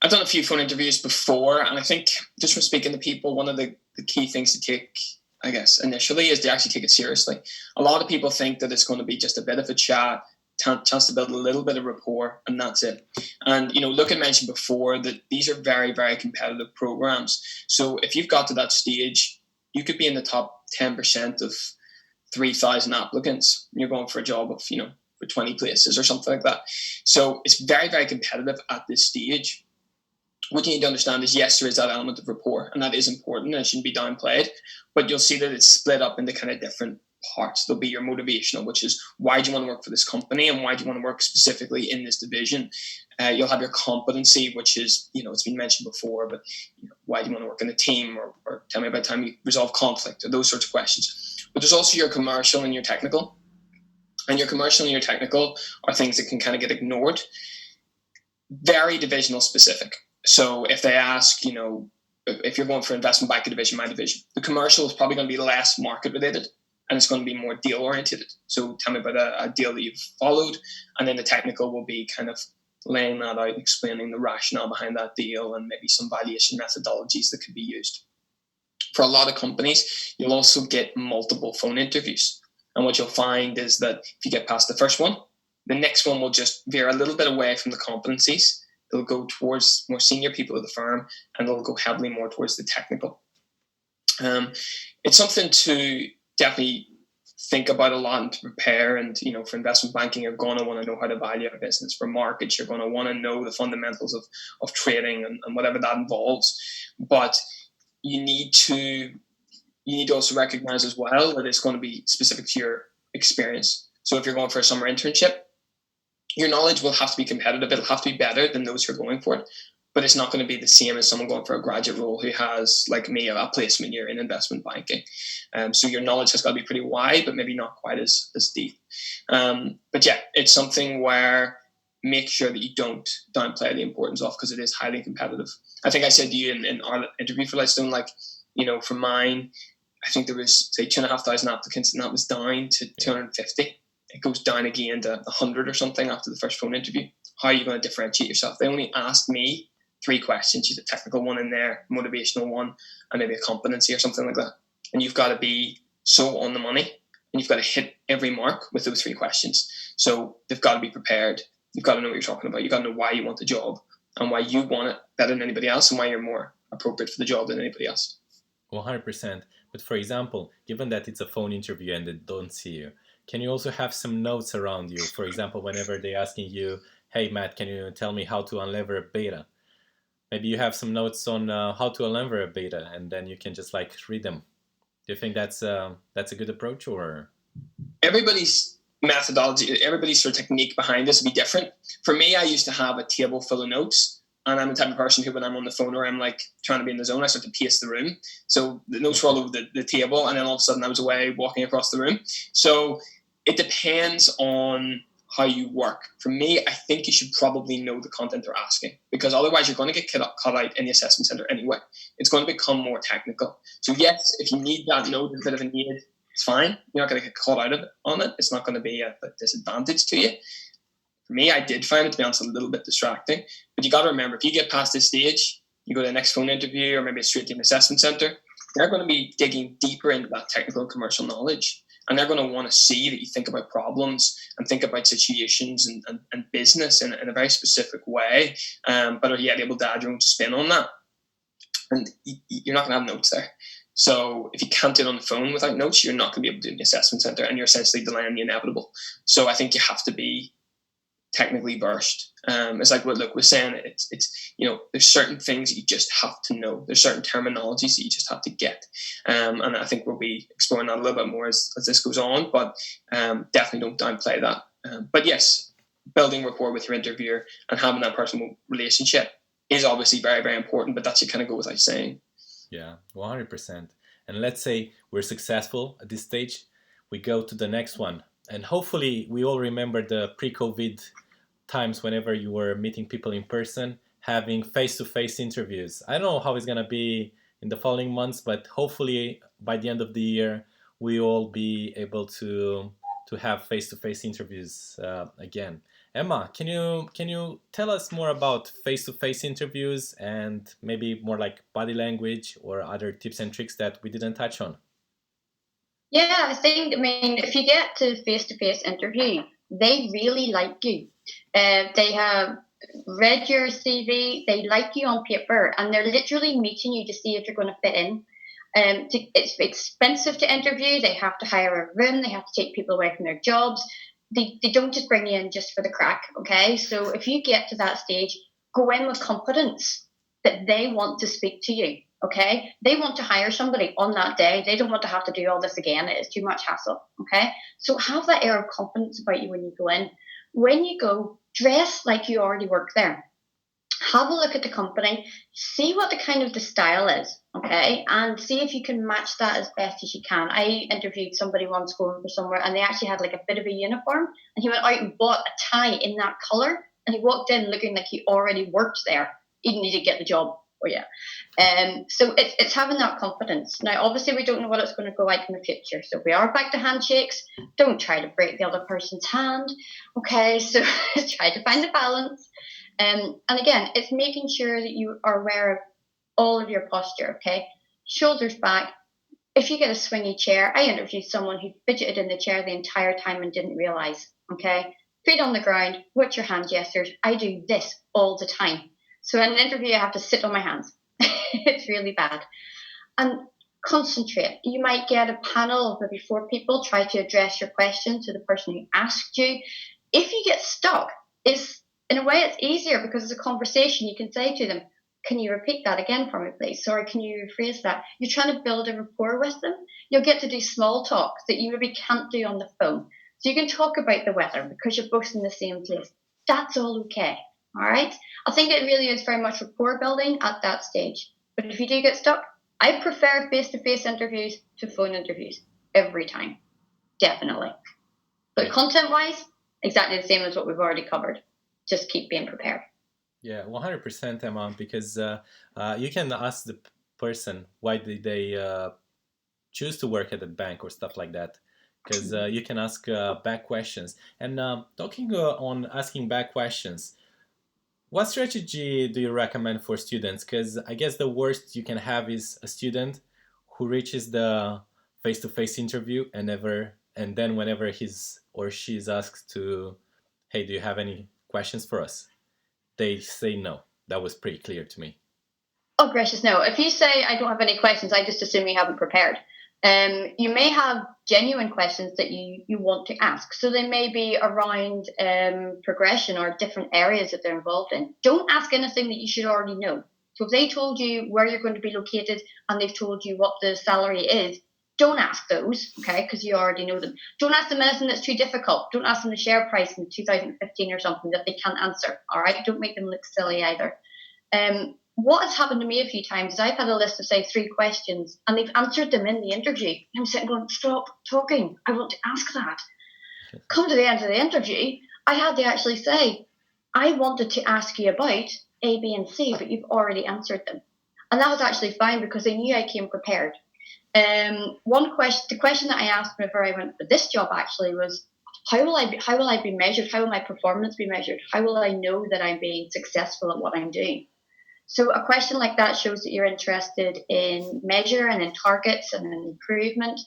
I've done a few phone interviews before, and I think just from speaking to people, one of the key things to take, I guess, initially is to actually take it seriously. A lot of people think that it's going to be just a bit of a chat, chance to build a little bit of rapport, and that's it. And, Luke had mentioned before that these are very, very competitive programs. So if you've got to that stage, you could be in the top 10% of 3,000 applicants. You're going for a job of, for 20 places or something like that. So it's very, very competitive at this stage. What you need to understand is, yes, there is that element of rapport, and that is important, and it shouldn't be downplayed. But you'll see that it's split up into kind of different parts. There'll be your motivational, which is why do you want to work for this company, and why do you want to work specifically in this division. You'll have your competency, which is, it's been mentioned before, but why do you want to work in a team, or tell me about time you resolve conflict, or those sorts of questions. But there's also your commercial and your technical. And your commercial and your technical are things that can kind of get ignored. Very divisional specific. So if they ask, if you're going for investment banking division, my division, the commercial is probably going to be less market related, and it's going to be more deal oriented. So tell me about a deal that you've followed, and then the technical will be kind of laying that out, explaining the rationale behind that deal and maybe some valuation methodologies that could be used. For a lot of companies, you'll also get multiple phone interviews. And what you'll find is that if you get past the first one, the next one will just veer a little bit away from the competencies. They'll go towards more senior people of the firm, and they'll go heavily more towards the technical. It's something to definitely think about a lot and to prepare. And, for investment banking, you're going to want to know how to value a business. For markets, you're going to want to know the fundamentals of trading and whatever that involves. But you need to also recognize as well that it's going to be specific to your experience. So if you're going for a summer internship, your knowledge will have to be competitive. It'll have to be better than those who are going for it. But it's not going to be the same as someone going for a graduate role who has, like me, a placement year in investment banking. So your knowledge has got to be pretty wide, but maybe not quite as deep. But yeah, it's something where make sure that you don't downplay the importance of, because it is highly competitive. I think I said to you in our interview for LightStone, for mine, I think there was, say, 2,500 applicants, and that was down to 250. It goes down again to 100 or something after the first phone interview. How are you going to differentiate yourself? They only asked me 3 questions. She's a technical one in there, motivational one, and maybe a competency or something like that. And you've got to be so on the money, and you've got to hit every mark with those 3 questions. So they've got to be prepared. You've got to know what you're talking about. You've got to know why you want the job and why you want it better than anybody else and why you're more appropriate for the job than anybody else. 100%. But for example, given that it's a phone interview and they don't see you, can you also have some notes around you? For example, whenever they're asking you, hey, Matt, can you tell me how to unlever a beta? Maybe you have some notes on how to unlever a beta, and then you can just read them. Do you think that's a good approach, or? Everybody's methodology, everybody's sort of technique behind this will be different. For me, I used to have a table full of notes, and I'm the type of person who, when I'm on the phone or I'm trying to be in the zone, I start to pace the room. So the notes were all over the table, and then all of a sudden I was away walking across the room. So it depends on how you work. For me, I think you should probably know the content they're asking, because otherwise you're going to get cut out in the assessment center anyway. It's going to become more technical. So yes, if you need that note, a bit of a need, it's fine. You're not going to get caught out of it on it. It's not going to be a disadvantage to you. For me, I did find it, to be honest, a little bit distracting. But you got to remember, if you get past this stage, you go to the next phone interview or maybe straight to an assessment center, they're going to be digging deeper into that technical and commercial knowledge. And they're going to want to see that you think about problems and think about situations and business in a very specific way, but are yet able to add your own spin on that. And you're not going to have notes there. So if you can't do it on the phone without notes, you're not going to be able to do the assessment center, and you're essentially delaying the inevitable. So I think you have to be technically versed. It's like what Luke was saying. It's there's certain things that you just have to know. There's certain terminologies that you just have to get. And I think we'll be exploring that a little bit more as this goes on. But definitely don't downplay that. But yes, building rapport with your interviewer and having that personal relationship is obviously very, very important. But that should kind of go without saying. Yeah, 100%. And let's say we're successful at this stage, we go to the next one. And hopefully we all remember the pre-COVID times whenever you were meeting people in person, having face-to-face interviews. I don't know how it's going to be in the following months, but hopefully by the end of the year, we all be able to have face-to-face interviews again. Emma, can you tell us more about face-to-face interviews and maybe more like body language or other tips and tricks that we didn't touch on? Yeah, if you get to face-to-face interview, they really like you. They have read your CV, they like you on paper, and they're literally meeting you to see if you're going to fit in. It's expensive to interview. They have to hire a room. They have to take people away from their jobs. They don't just bring you in just for the crack, okay? So if you get to that stage, go in with confidence that they want to speak to you, okay? They want to hire somebody on that day. They don't want to have to do all this again. It is too much hassle, okay? So have that air of confidence about you when you go in. When you go, dress like you already work there. Have a look at the company, see what the style is, okay, and see if you can match that as best as you can. I interviewed somebody once going for somewhere, and they actually had a bit of a uniform, and he went out and bought a tie in that colour, and he walked in looking like he already worked there. He didn't need to get the job. Oh yeah. So it's having that confidence. Now, obviously, we don't know what it's going to go like in the future. So we are back to handshakes. Don't try to break the other person's hand. Okay, so try to find a balance. And again, it's making sure that you are aware of all of your posture, okay? Shoulders back. If you get a swingy chair, I interviewed someone who fidgeted in the chair the entire time and didn't realize, okay? Feet on the ground, watch your hand gestures. I do this all the time. So in an interview, I have to sit on my hands. It's really bad. And concentrate. You might get a panel of maybe 4 people, try to address your question to the person who asked you. If you get stuck, in a way it's easier because it's a conversation. You can say to them, can you repeat that again for me, please? Sorry, can you rephrase that? You're trying to build a rapport with them. You'll get to do small talk that you maybe can't do on the phone. So you can talk about the weather because you're both in the same place. That's all okay, all right? I think it really is very much rapport building at that stage. But if you do get stuck, I prefer face-to-face interviews to phone interviews every time, definitely. But content-wise, exactly the same as what we've already covered. Just keep being prepared. Yeah, 100%, Emma, because you can ask the person why did they choose to work at a bank or stuff like that, because you can ask back questions. And talking on asking back questions, what strategy do you recommend for students? Because I guess the worst you can have is a student who reaches the face-to-face interview and then whenever he's or she's asked to, hey, do you have any questions for us? They say no. That was pretty clear to me. Oh, gracious, no. If you say I don't have any questions, I just assume you haven't prepared. You may have genuine questions that you want to ask. So they may be around progression or different areas that they're involved in. Don't ask anything that you should already know. So if they told you where you're going to be located and they've told you what the salary is, don't ask those, okay, because you already know them. Don't ask them anything that's too difficult. Don't ask them the share price in 2015 or something that they can't answer, all right? Don't make them look silly either. What has happened to me a few times is I've had a list of, say, 3 questions, and they've answered them in the interview. I'm sitting going, stop talking. I want to ask that. Come to the end of the interview, I had to actually say, I wanted to ask you about A, B, and C, but you've already answered them. And that was actually fine because they knew I came prepared. The question that I asked whenever I went for this job actually was, how will I be measured? How will my performance be measured? How will I know that I'm being successful at what I'm doing? So a question like that shows that you're interested in measure and in targets and in improvement.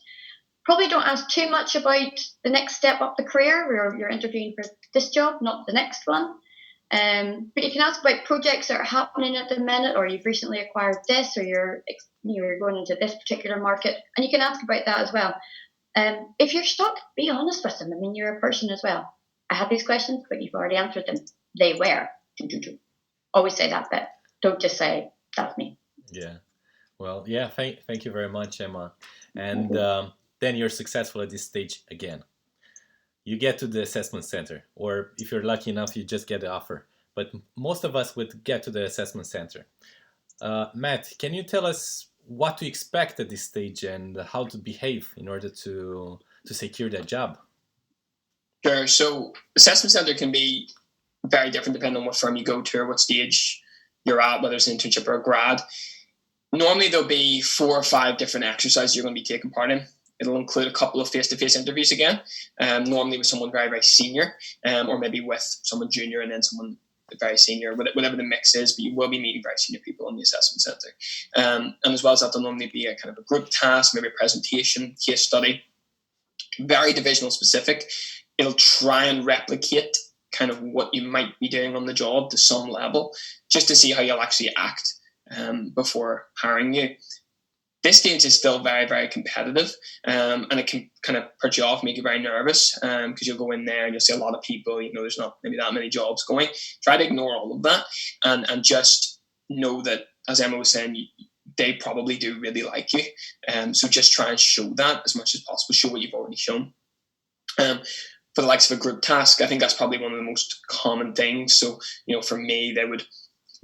Probably don't ask too much about the next step up the career where you're interviewing for this job, not the next one. But you can ask about projects that are happening at the minute, or you've recently acquired this, or you're going into this particular market, and you can ask about that as well. If you're stuck, be honest with them. I mean, you're a person as well. I had these questions, but you've already answered them. They were. Always say that bit. Don't just say, that's me. Yeah. Well, yeah, thank you very much, Emma. And then you're successful at this stage again. You get to the assessment center, or if you're lucky enough, you just get the offer. But most of us would get to the assessment center. Matt, can you tell us what to expect at this stage and how to behave in order to secure that job? Sure. So assessment center can be very different depending on what firm you go to or what stage you're at, whether it's an internship or a grad. Normally there'll be 4 or 5 different exercises you're going to be taking part in. It'll include a couple of face-to-face interviews again, normally with someone very, very senior, or maybe with someone junior and then someone very senior, whatever the mix is, but you will be meeting very senior people in the assessment center. And as well as that, there'll normally be a kind of a group task, maybe a presentation, case study, very divisional specific. It'll try and replicate kind of what you might be doing on the job to some level, just to see how you'll actually act before hiring you. This stage is still very, very competitive, and it can kind of put you off, make you very nervous, because you'll go in there and you'll see a lot of people, there's not maybe that many jobs going. Try to ignore all of that and just know that, as Emma was saying, they probably do really like you. So just try and show that as much as possible, show what you've already shown. For the likes of a group task, I think that's probably one of the most common things. So, for me, they would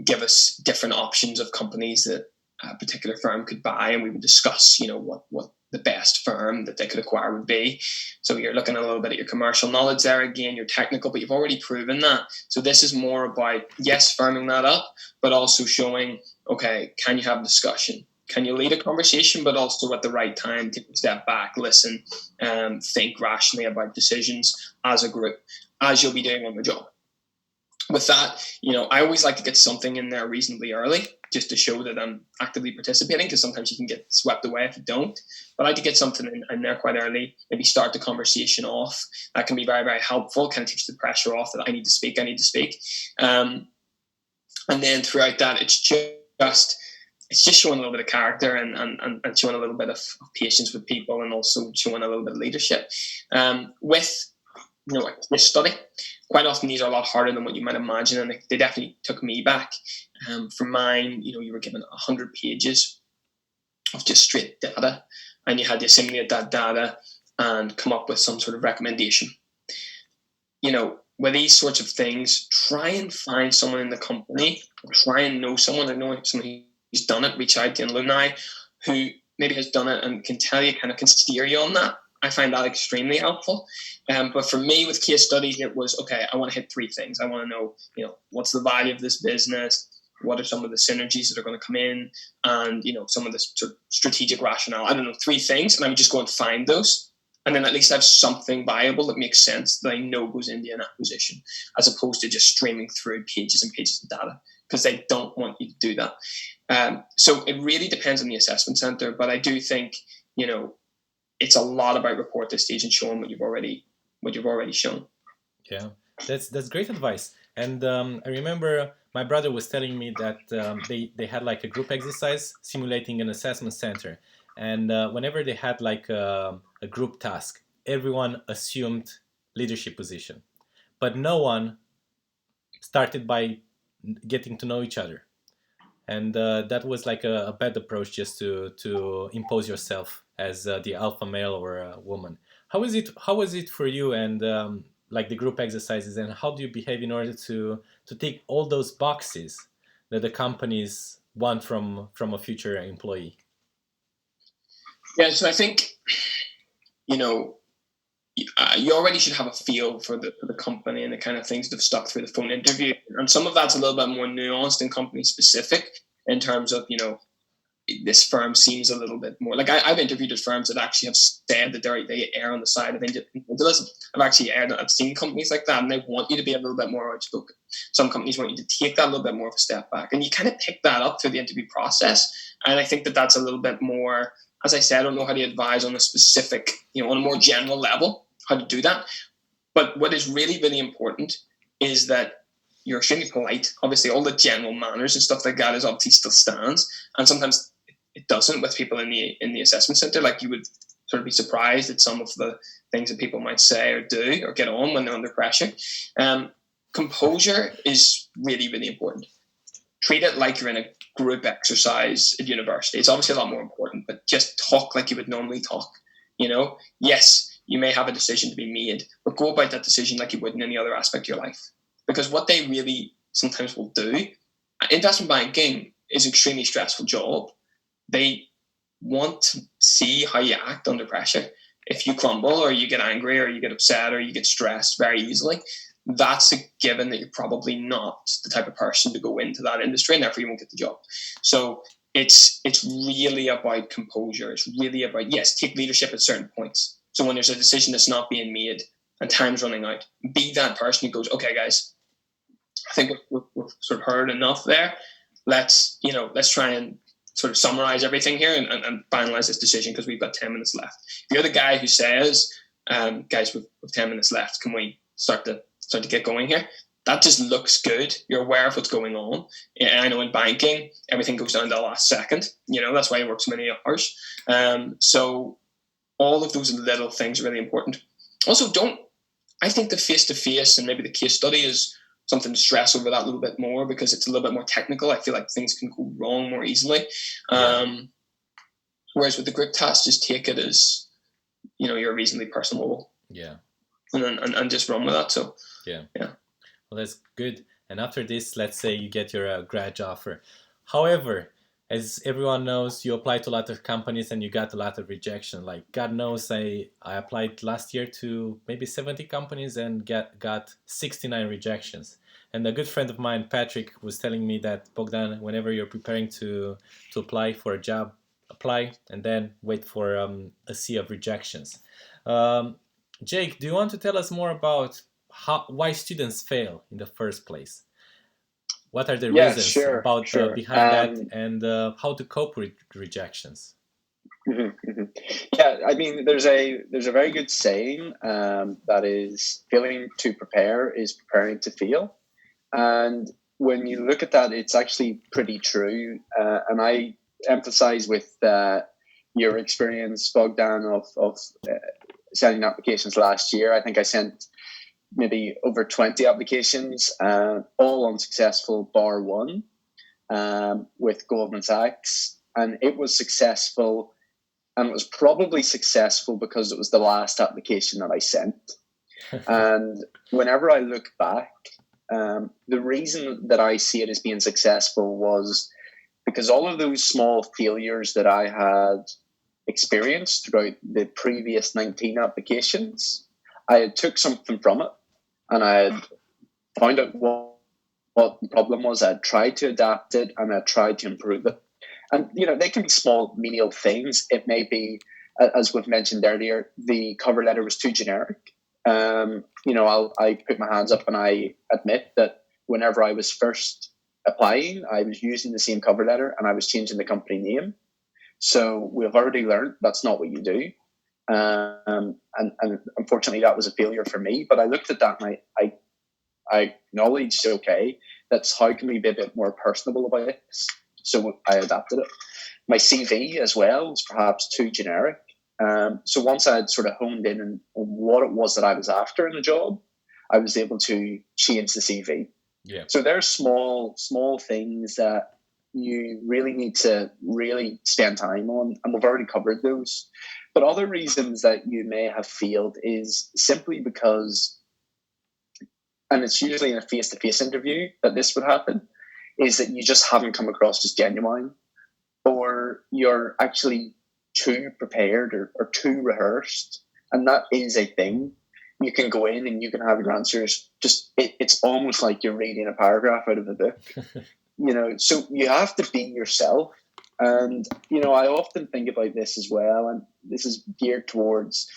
give us different options of companies that a particular firm could buy, and we would discuss, what the best firm that they could acquire would be. So you're looking a little bit at your commercial knowledge there again, your technical, but you've already proven that. So this is more about, yes, firming that up, but also showing, okay, can you have a discussion? Can you lead a conversation, but also at the right time, take a step back, listen, think rationally about decisions as a group, as you'll be doing on the job. with that, I always like to get something in there reasonably early just to show that I'm actively participating, because sometimes you can get swept away if you don't. But I like to get something in there quite early, maybe start the conversation off. That can be very, very helpful, kind of takes the pressure off that I need to speak. And then throughout that, it's just showing a little bit of character and showing a little bit of patience with people, and also showing a little bit of leadership. With like this study, quite often these are a lot harder than what you might imagine, and they definitely took me back. For mine, you were given 100 pages of just straight data, and you had to assimilate that data and come up with some sort of recommendation. With these sorts of things, try and find someone in the company, try and know someone, someone who's done it, reach out to an alumni who maybe has done it and can tell you, kind of can steer you on that. I find that extremely helpful. But for me, with case studies, it was, okay, I want to hit 3 things. I want to know, what's the value of this business? What are some of the synergies that are going to come in? And, some of the sort of strategic rationale. I don't know, 3 things. And I would just go and find those. And then at least I have something viable that makes sense that I know goes into an acquisition, as opposed to just streaming through pages and pages of data, because they don't want you to do that. So it really depends on the assessment center. But I do think, it's a lot about report this stage and showing what you've already shown. Yeah, that's great advice. And I remember my brother was telling me that they had like a group exercise simulating an assessment center, and whenever they had like a group task, everyone assumed leadership position, but no one started by getting to know each other, and that was like a bad approach, just to impose yourself as the alpha male or a woman. How was it for you, and like the group exercises, and how do you behave in order to tick all those boxes that the companies want from a future employee? Yeah, so I think you already should have a feel for the company and the kind of things that have stuck through the phone interview, and some of that's a little bit more nuanced and company specific, in terms of this firm seems a little bit more like I've interviewed at firms that actually have said that they err on the side of individualism. I've seen companies like that, and they want you to be a little bit more outspoken. Some companies want you to take that a little bit more of a step back, and you kind of pick that up through the interview process. And I think that that's a little bit more, as I said, I don't know how to advise on a specific, on a more general level, how to do that. But what is really, really important is that you're extremely polite. Obviously, all the general manners and stuff like that is obviously still stands, and sometimes it doesn't with people in the assessment center. Like, you would sort of be surprised at some of the things that people might say or do or get on when they're under pressure. Composure is really, really important. Treat it like you're in a group exercise at university. It's obviously a lot more important, but just talk like you would normally talk. Yes, you may have a decision to be made, but go about that decision like you would in any other aspect of your life. Because what they really sometimes will do, investment banking is an extremely stressful job. They want to see how you act under pressure. If you crumble, or you get angry, or you get upset, or you get stressed very easily, that's a given that you're probably not the type of person to go into that industry, and therefore you won't get the job. So it's really about composure. It's really about, yes, take leadership at certain points. So when there's a decision that's not being made and time's running out, be that person who goes, okay, guys, I think we've sort of heard enough there. Let's try and sort of summarize everything here and finalize this decision, because we've got 10 minutes left. If you're the guy who says, guys, we've 10 minutes left, can we start to get going here? That just looks good. You're aware of what's going on. And I know in banking, everything goes down to the last second. That's why you work so many hours. So all of those little things are really important. Also, I think the face-to-face and maybe the case study is something to stress over that a little bit more, because it's a little bit more technical. I feel like things can go wrong more easily. Whereas with the group task, just take it as, you're reasonably personable. Yeah. And just run with that. So yeah. Well, that's good. And after this, let's say you get your grad offer. However, as everyone knows, you applied to a lot of companies and you got a lot of rejection. Like, God knows, I applied last year to maybe 70 companies and got 69 rejections. And a good friend of mine, Patrick, was telling me that, Bogdan, whenever you're preparing to apply for a job, apply and then wait for a sea of rejections. Jake, do you want to tell us more about why students fail in the first place. What are the Yeah, reasons sure, about sure. behind that, and how to cope with rejections? Yeah, I mean, there's a very good saying that is, failing to prepare is preparing to fail, and when you look at that, it's actually pretty true. And I emphasize with your experience, Bogdan, of sending applications last year. I think I sent maybe over 20 applications, all unsuccessful, bar one, with Goldman Sachs, and it was successful. And it was probably successful because it was the last application that I sent. And whenever I look back, the reason that I see it as being successful was because all of those small failures that I had experienced throughout the previous 19 applications, I had took something from it, and I had found out what the problem was. I had tried to adapt it, and I tried to improve it. And, they can be small, menial things. It may be, as we've mentioned earlier, the cover letter was too generic. I put my hands up and I admit that whenever I was first applying, I was using the same cover letter and I was changing the company name. So we've already learned that's not what you do. And unfortunately, that was a failure for me. But I looked at that and I acknowledged, okay, that's how can we be a bit more personable about this? So I adapted it. My CV as well was perhaps too generic. So once I had sort of honed in on what it was that I was after in the job, I was able to change the CV. Yeah. So there are small things that you really need to really spend time on, and we've already covered those. But other reasons that you may have failed is simply because, and it's usually in a face-to-face interview that this would happen, is that you just haven't come across as genuine, or you're actually too prepared or too rehearsed. And that is a thing. You can go in and you can have your answers. It's almost like you're reading a paragraph out of a book. So you have to be yourself. And, I often think about this as well. And this is geared towards,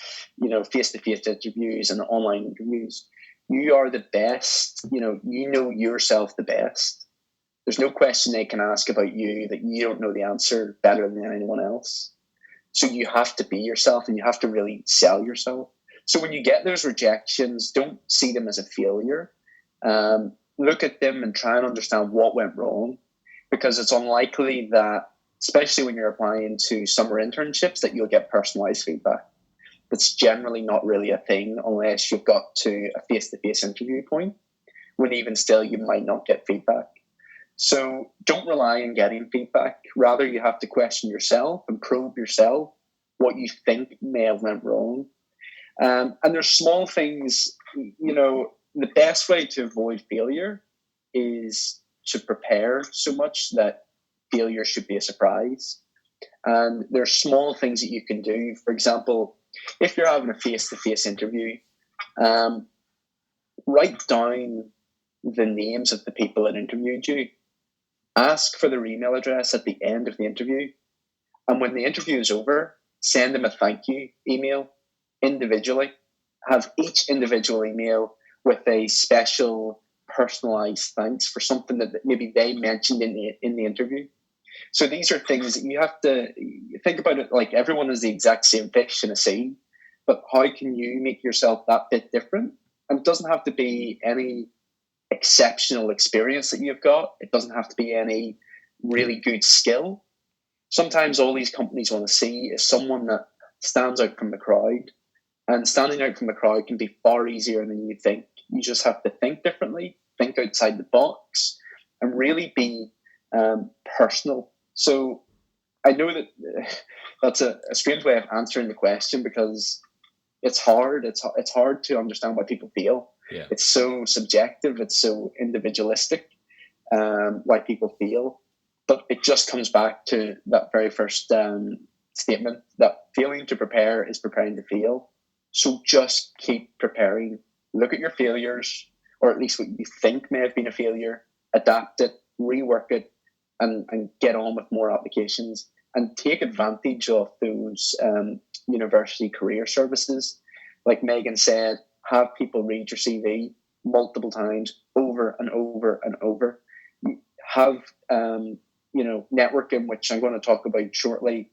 face-to-face interviews and online interviews. You are the best, you know yourself the best. There's no question they can ask about you that you don't know the answer better than anyone else. So you have to be yourself and you have to really sell yourself. So when you get those rejections, don't see them as a failure. Look at them and try and understand what went wrong, because it's unlikely that, especially when you're applying to summer internships, that you'll get personalized feedback. That's generally not really a thing unless you've got to a face-to-face interview point, when even still you might not get feedback. So don't rely on getting feedback. Rather, you have to question yourself and probe yourself what you think may have went wrong. And there's small things, the best way to avoid failure is to prepare so much that failure should be a surprise. And there's small things that you can do. For example, if you're having a face-to-face interview, write down the names of the people that interviewed you. Ask for their email address at the end of the interview. And when the interview is over, send them a thank you email individually. Have each individual email with a special personalized thanks for something that maybe they mentioned in the interview. So these are things that you have to think about it like everyone is the exact same fish in a sea, but how can you make yourself that bit different? And it doesn't have to be any exceptional experience that you've got. It doesn't have to be any really good skill. Sometimes all these companies want to see is someone that stands out from the crowd. And standing out from the crowd can be far easier than you think. You just have to think differently, think outside the box, and really be personal. So I know that that's a strange way of answering the question, because it's hard. It's hard to understand why people feel. Yeah. It's so subjective. It's so individualistic, why people feel. But it just comes back to that very first statement, that failing to prepare is preparing to fail. So just keep preparing. Look at your failures, or at least what you think may have been a failure, adapt it, rework it, and get on with more applications. And take advantage of those university career services. Like Megan said, have people read your CV multiple times, over and over and over. Have networking, which I'm going to talk about shortly,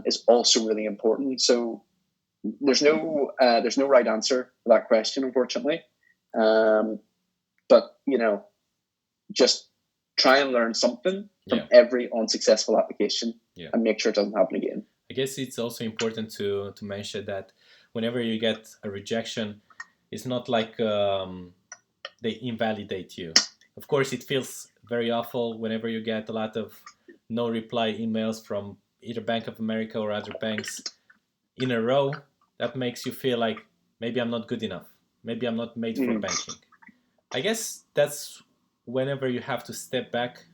is also really important. So there's no right answer for that question, unfortunately. But just try and learn something from every unsuccessful application and make sure it doesn't happen again. I guess it's also important to mention that whenever you get a rejection, it's not like they invalidate you. Of course, it feels very awful whenever you get a lot of no reply emails from either Bank of America or other banks in a row. That makes you feel like maybe I'm not good enough. Maybe I'm not made for banking. I guess that's whenever you have to step back,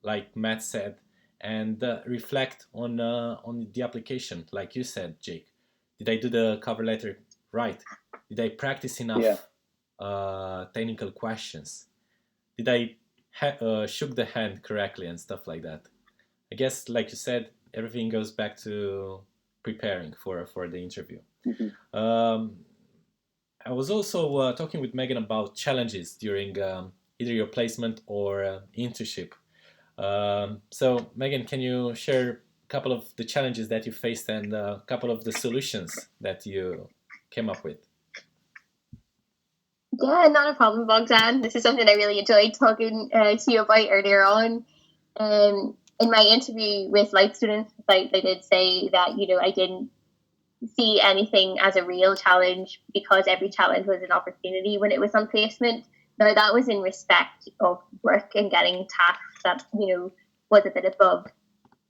like Matt said, and reflect on the application. Like you said, Jake, did I do the cover letter right? Did I practice enough technical questions? Did I shook the hand correctly and stuff like that? I guess, like you said, everything goes back to preparing for the interview. I was also talking with Megan about challenges during either your placement or internship. So, Megan, can you share a couple of the challenges that you faced and a couple of the solutions that you came up with? Yeah, not a problem, Bogdan. This is something I really enjoyed talking to you about earlier on. In my interview with LightStone Insights, I did say that, I didn't see anything as a real challenge because every challenge was an opportunity when it was on placement. Now, that was in respect of work and getting tasks that, was a bit above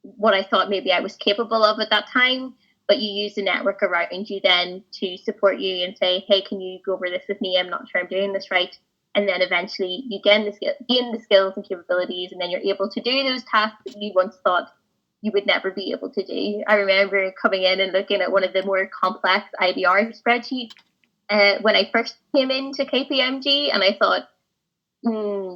what I thought maybe I was capable of at that time. But you use the network around you then to support you and say, hey, can you go over this with me? I'm not sure I'm doing this right. And then eventually you gain the skills and capabilities, and then you're able to do those tasks that you once thought you would never be able to do. I remember coming in and looking at one of the more complex IBR spreadsheets when I first came into KPMG, and I thought,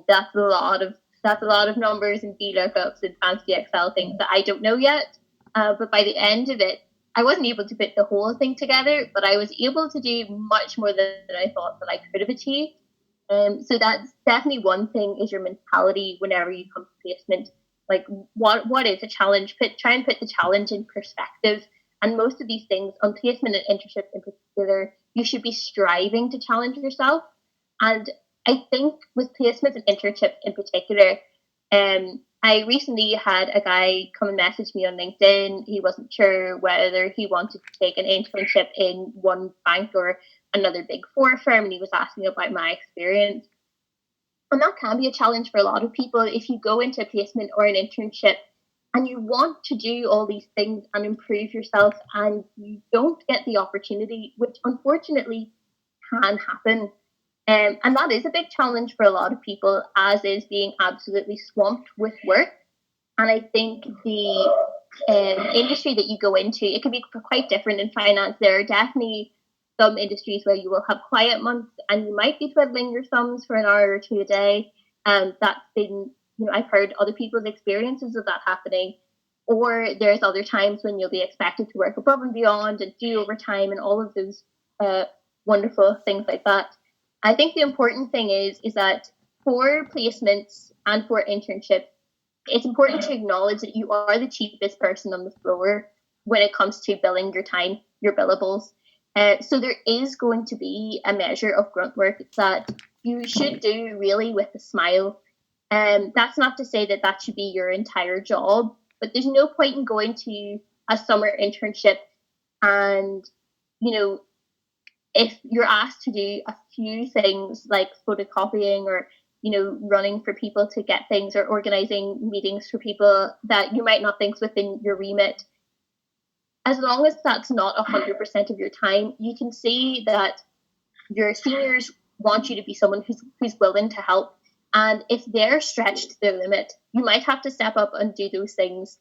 that's a lot of numbers and VLOOKUPs and fancy Excel things that I don't know yet. But by the end of it, I wasn't able to put the whole thing together, but I was able to do much more than I thought that I could have achieved. So that's definitely one thing, is your mentality whenever you come to placement. Like, what is a challenge? Try and put the challenge in perspective. And most of these things, on placement and internship in particular, you should be striving to challenge yourself. And I think with placements and internships in particular, I recently had a guy come and message me on LinkedIn. He wasn't sure whether he wanted to take an internship in one bank or another Big Four firm, and he was asking about my experience. And that can be a challenge for a lot of people. If you go into a placement or an internship and you want to do all these things and improve yourself, and you don't get the opportunity, which unfortunately can happen. And that is a big challenge for a lot of people, as is being absolutely swamped with work. And I think the industry that you go into, it can be quite different in finance. There are definitely some industries where you will have quiet months and you might be twiddling your thumbs for an hour or two a day. That's been, I've heard other people's experiences of that happening. Or there's other times when you'll be expected to work above and beyond and do overtime and all of those wonderful things like that. I think the important thing is that for placements and for internships, it's important to acknowledge that you are the cheapest person on the floor when it comes to billing your time, your billables. So there is going to be a measure of grunt work that you should do really with a smile. That's not to say that that should be your entire job, but there's no point in going to a summer internship and, if you're asked to do a few things like photocopying or, running for people to get things or organizing meetings for people that you might not think's within your remit, as long as that's not 100% of your time, you can see that your seniors want you to be someone who's willing to help. And if they're stretched to their limit, you might have to step up and do those things,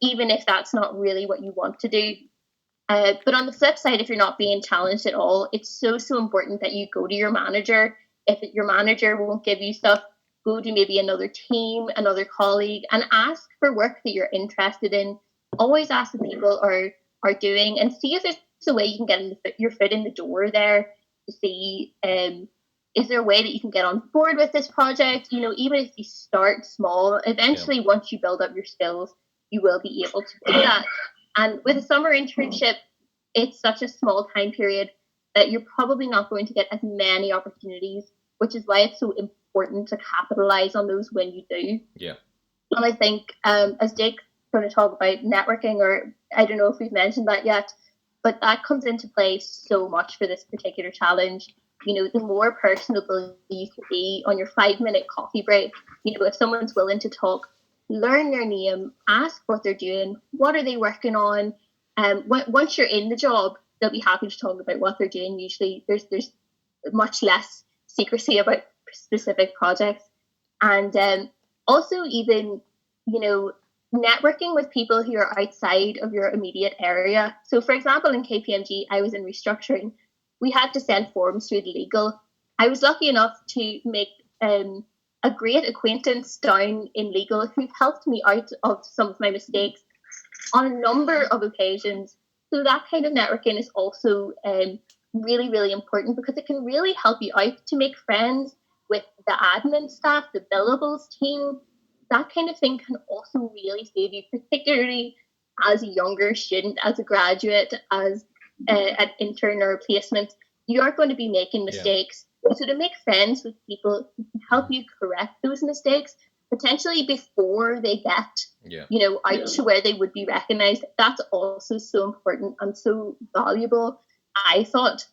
even if that's not really what you want to do. But on the flip side, if you're not being challenged at all, it's so important that you go to your manager. If your manager won't give you stuff, go to maybe another team, another colleague, and ask for work that you're interested in. Always ask what people are doing and see if there's a way you can get your foot in the door there. to see, is there a way that you can get on board with this project? You know, even if you start small, eventually once you build up your skills, you will be able to do that. And with a summer internship, it's such a small time period that you're probably not going to get as many opportunities, which is why it's so important to capitalize on those when you do. Yeah. And I think, as Jake's going to talk about networking, or I don't know if we've mentioned that yet, but that comes into play so much for this particular challenge. You know, the more personable you can be on your 5-minute coffee break, you know, if someone's willing to talk, learn their name, ask what they're doing, what are they working on. Once you're in the job, they'll be happy to talk about what they're doing. Usually there's much less secrecy about specific projects. And also even, you know, networking with people who are outside of your immediate area. So for example, in KPMG, I was in restructuring. We had to send forms through the legal. I was lucky enough to make a great acquaintance down in legal who helped me out of some of my mistakes on a number of occasions. So that kind of networking is also really, really important, because it can really help you out to make friends with the admin staff, the billables team. That kind of thing can also really save you, particularly as a younger student, as a graduate, as an intern or a placement. You are going to be making mistakes. So to make friends with people who can help you correct those mistakes, potentially before they get, you know, out to where they would be recognized, that's also so important and so valuable, I thought.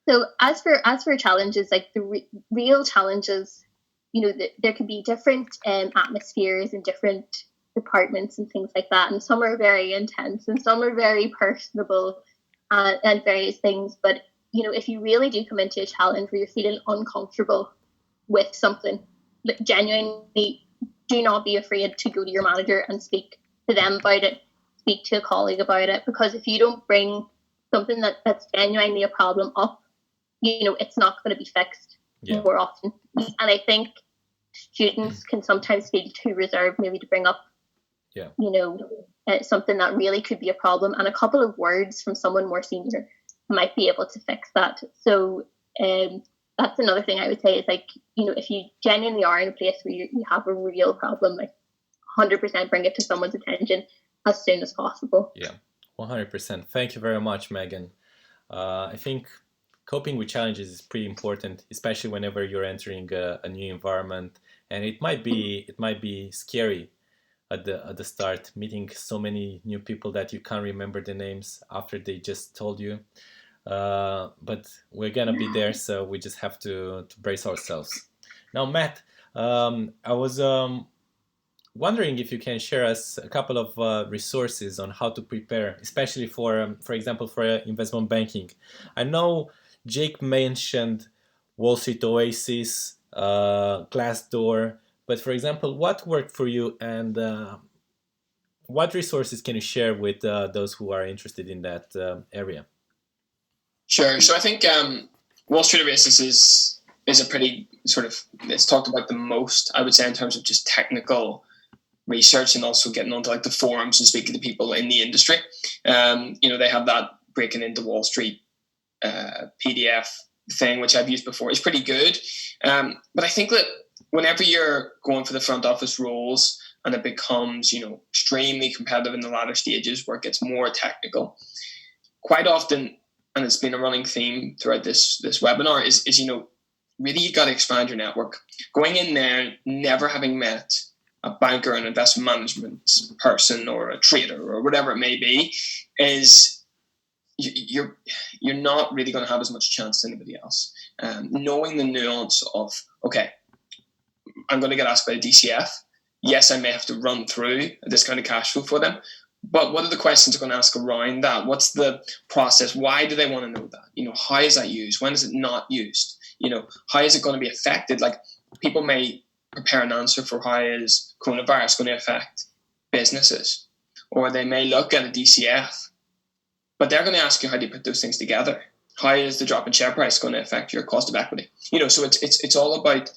So as for challenges, like the real challenges, you know, there can be different atmospheres in different departments and things like that. And some are very intense and some are very personable and various things. But, you know, if you really do come into a challenge where you're feeling uncomfortable with something, genuinely do not be afraid to go to your manager and speak to them about it, speak to a colleague about it, because if you don't bring something that's genuinely a problem up, you know, it's not going to be fixed more often. And I think students can sometimes feel too reserved maybe to bring up, you know, something that really could be a problem. And a couple of words from someone more senior might be able to fix that. So that's another thing I would say is, like, you know, if you genuinely are in a place where you have a real problem, like 100% bring it to someone's attention as soon as possible. 100%. Thank you very much, Megan. I think coping with challenges is pretty important, especially whenever you're entering a new environment, and it might be scary at the start, meeting so many new people that you can't remember the names after they just told you. But we're gonna be there, so we just have to brace ourselves. Now, Matt, I was wondering if you can share us a couple of resources on how to prepare, especially for example, for investment banking. I know Jake mentioned Wall Street Oasis, Glassdoor, but for example, what worked for you, and what resources can you share with those who are interested in that area? Sure. So I think Wall Street Oasis is a pretty sort of, it's talked about the most, I would say, in terms of just technical research and also getting onto like the forums and speaking to people in the industry. You know, they have that breaking into Wall Street PDF thing, which I've used before. It's pretty good. But I think that whenever you're going for the front office roles and it becomes, you know, extremely competitive in the latter stages where it gets more technical, quite often, and it's been a running theme throughout this webinar, is, you know, really you got to expand your network. Going in there, never having met a banker, an investment management person, or a trader, or whatever it may be, is you're not really going to have as much chance as anybody else. Knowing the nuance of, okay, I'm going to get asked by a DCF. Yes, I may have to run through a discounted cash flow for them, but what are the questions I'm going to ask around that? What's the process? Why do they want to know that? You know, how is that used? When is it not used? You know, how is it going to be affected? Like, people may prepare an answer for how is coronavirus going to affect businesses, or they may look at a DCF, but they're going to ask you how do you put those things together? How is the drop in share price going to affect your cost of equity? You know, so it's all about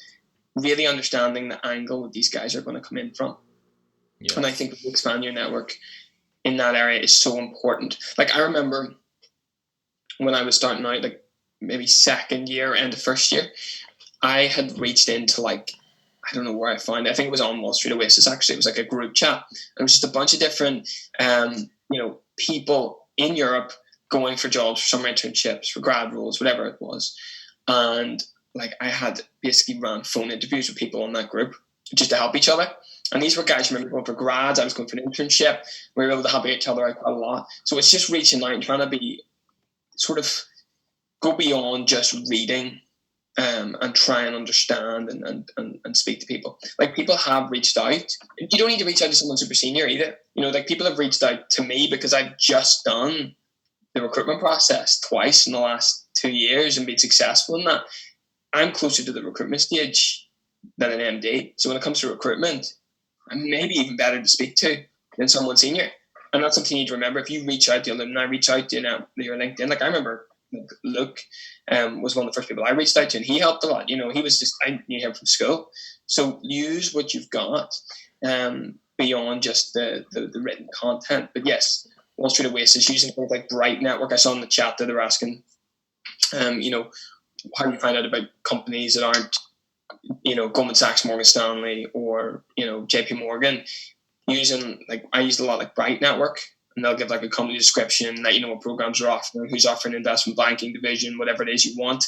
really understanding the angle that these guys are going to come in from. Yes. And I think expand your network in that area is so important. Like, I remember when I was starting out, like maybe second year and first year, I had reached into like, I don't know where I found it. I think it was on Wall Street Oasis, actually. It was like a group chat. It was just a bunch of different, people in Europe going for jobs, for summer internships, for grad roles, whatever it was. And like I had basically ran phone interviews with people on that group just to help each other. And these were guys who were going for grads. I was going for an internship. We were able to help each other out quite a lot. So it's just reaching out and trying to be sort of go beyond just reading and try and understand and speak to people. Like people have reached out. You don't need to reach out to someone super senior either. Like people have reached out to me because I've just done the recruitment process twice in the last 2 years and been successful in that. I'm closer to the recruitment stage than an MD. So when it comes to recruitment, I'm maybe even better to speak to than someone senior. And that's something you need to remember. If you reach out to alumni, reach out to your LinkedIn. Like I remember Luke was one of the first people I reached out to, and he helped a lot. He was just, I knew him from school. So use what you've got beyond just the written content. But yes, Wall Street Oasis, using things like Bright Network. I saw in the chat that they're asking, how do you find out about companies that aren't, Goldman Sachs, Morgan Stanley, or, JP Morgan. I used a lot like Bright Network, and they'll give like a company description, let you know what programs are offering, who's offering investment banking division, whatever it is you want.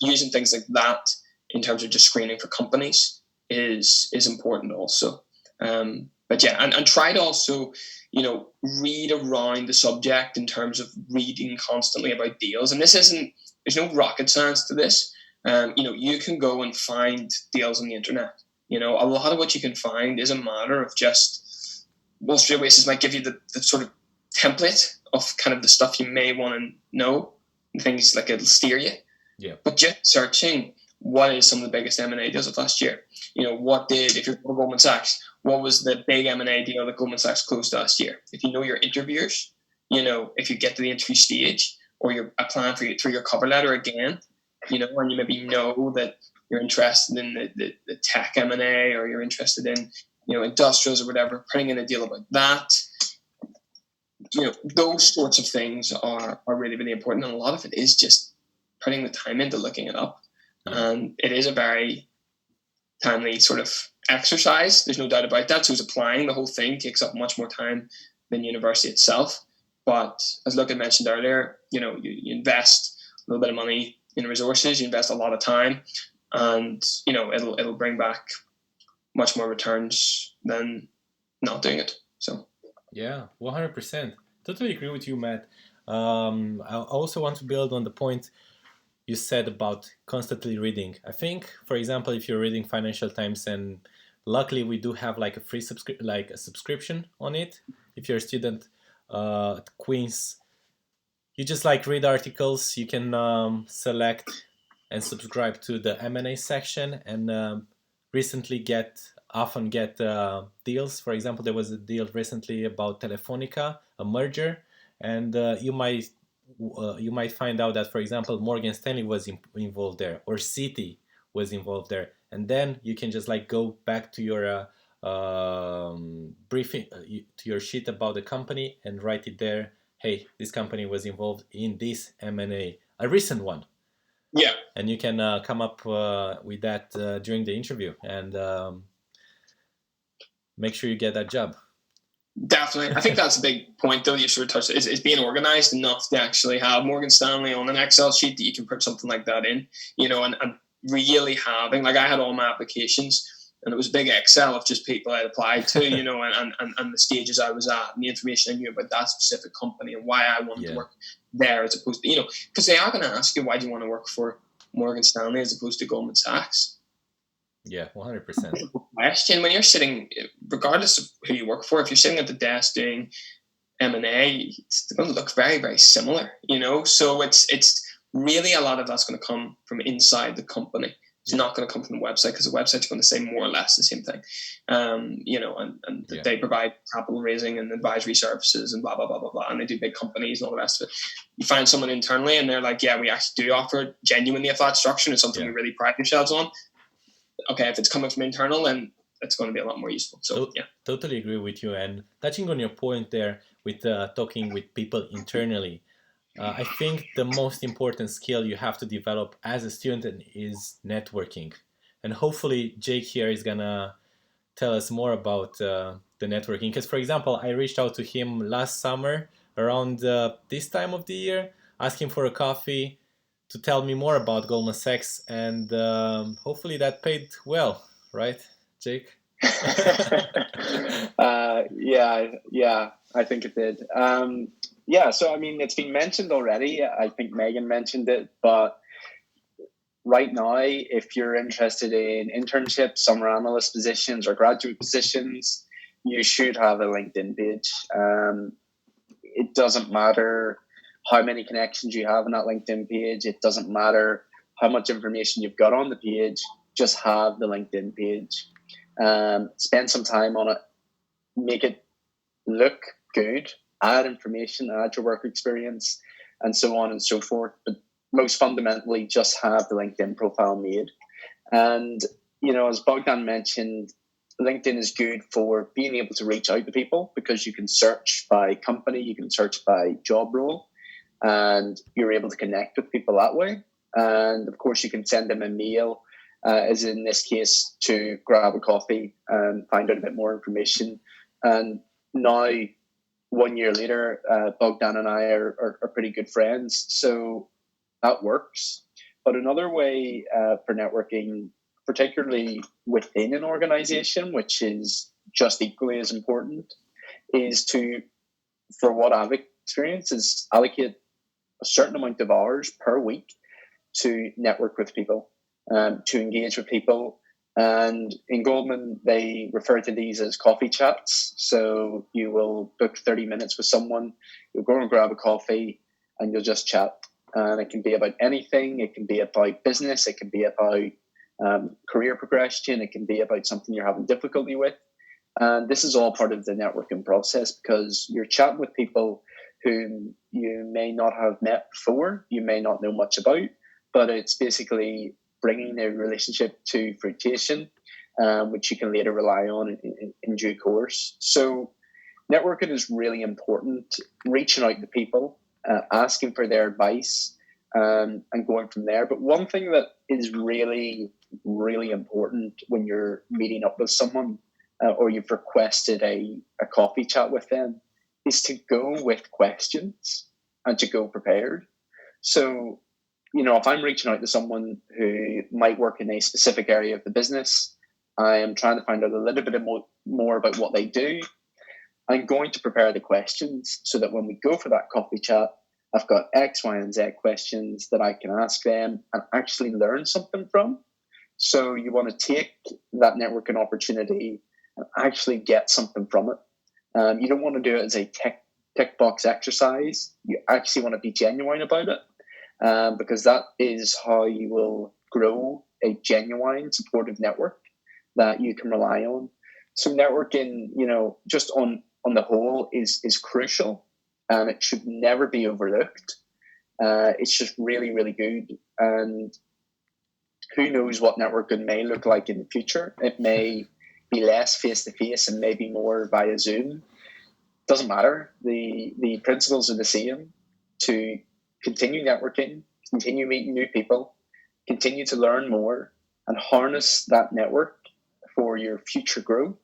Using things like that in terms of just screening for companies is important also. But yeah, and try to also, read around the subject in terms of reading constantly about deals. And there's no rocket science to this. You can go and find deals on the internet. A lot of what you can find is a matter of just Wall Street Oasis might give you the sort of template of kind of the stuff you may want to know, and things like it'll steer you. Yeah. But just searching what is some of the biggest M&A deals of last year. If you're for Goldman Sachs, what was the big M&A deal that Goldman Sachs closed last year? If you know your interviewers, if you get to the interview stage or you're applying through your cover letter again, and you maybe know that you're interested in the tech M&A, or you're interested in, industrials or whatever, putting in a deal about that. Those sorts of things are really, really important. And a lot of it is just putting the time into looking it up. And it is a very timely sort of exercise. There's no doubt about that. So it's applying the whole thing takes up much more time than university itself. But as Luke had mentioned earlier, you invest a little bit of money in resources, you invest a lot of time, and it'll bring back much more returns than not doing it. So yeah, 100%. Totally agree with you, Matt. I also want to build on the point you said about constantly reading. I think, for example, if you're reading Financial Times, and luckily we do have like a free subscription on it. If you're a student at Queen's, you just read articles. You can select and subscribe to the M&A section, and often get deals. For example, there was a deal recently about Telefonica, a merger, and you might find out that, for example, Morgan Stanley was involved there, or Citi was involved there, and then you can just go back to your briefing, to your sheet about the company, and write it there. Hey, this company was involved in this M&A, a recent one. Yeah. And you can come up with that during the interview, and make sure you get that job. Definitely. I think that's a big point, though, you sort of touched, is being organized enough to actually have Morgan Stanley on an Excel sheet that you can put something like that in, and really having, I had all my applications, and it was a big Excel of just people I'd applied to, and the stages I was at, and the information I knew about that specific company and why I wanted to work there, as opposed to, because they are going to ask you, why do you want to work for Morgan Stanley as opposed to Goldman Sachs? Yeah, 100%. Question: when you're sitting, regardless of who you work for, if you're sitting at the desk doing M&A, it's going to look very, very similar, So it's really, a lot of that's going to come from inside the company. It's not going to come from the website, because the website's going to say more or less the same thing, they provide capital raising and advisory services and blah blah blah blah blah, and they do big companies and all the rest of it. You find someone internally, and they're like, yeah, we actually do offer genuinely a flat structure, and it's something we really pride ourselves on. Okay, if it's coming from internal, then it's going to be a lot more useful. So yeah, totally agree with you. And touching on your point there with talking with people internally, I think the most important skill you have to develop as a student is networking. And hopefully Jake here is gonna tell us more about the networking. Because, for example, I reached out to him last summer around this time of the year, asking for a coffee to tell me more about Goldman Sachs, and hopefully that paid well, right, Jake? Yeah, I think it did. So I mean, it's been mentioned already. I think Megan mentioned it, but right now, if you're interested in internships, summer analyst positions, or graduate positions, you should have a LinkedIn page. It doesn't matter how many connections you have on that LinkedIn page. It doesn't matter how much information you've got on the page. Just have the LinkedIn page. Spend some time on it. Make it look good. Add information, add your work experience, and so on and so forth. But most fundamentally, just have the LinkedIn profile made. And, as Bogdan mentioned, LinkedIn is good for being able to reach out to people because you can search by company, you can search by job role, and you're able to connect with people that way. And of course, you can send them a mail, as in this case, to grab a coffee and find out a bit more information. And now, 1 year later, Bogdan and I are pretty good friends. So that works. But another way for networking, particularly within an organization, which is just equally as important, is to, for what I've experienced, is allocate a certain amount of hours per week to network with people, to engage with people. And in Goldman, they refer to these as coffee chats. So you will book 30 minutes with someone, you'll go and grab a coffee, and you'll just chat. And it can be about anything. It can be about business. It can be about career progression. It can be about something you're having difficulty with. And this is all part of the networking process because you're chatting with people whom you may not have met before, you may not know much about, but it's basically bringing a relationship to fruition, which you can later rely on in due course. So networking is really important, reaching out to people, asking for their advice, and going from there. But one thing that is really, really important when you're meeting up with someone or you've requested a coffee chat with them is to go with questions and to go prepared. So, if I'm reaching out to someone who might work in a specific area of the business, I am trying to find out a little bit more about what they do. I'm going to prepare the questions so that when we go for that coffee chat, I've got X, Y, and Z questions that I can ask them and actually learn something from. So you want to take that networking opportunity and actually get something from it. You don't want to do it as a tick box exercise. You actually want to be genuine about it, because that is how you will grow a genuine supportive network that you can rely on. So networking, just on the whole is crucial, and it should never be overlooked. It's just really, really good. And who knows what networking may look like in the future. It may be less face-to-face and maybe more via Zoom. Doesn't matter. The principles are the same: to continue networking, continue meeting new people, continue to learn more, and harness that network for your future growth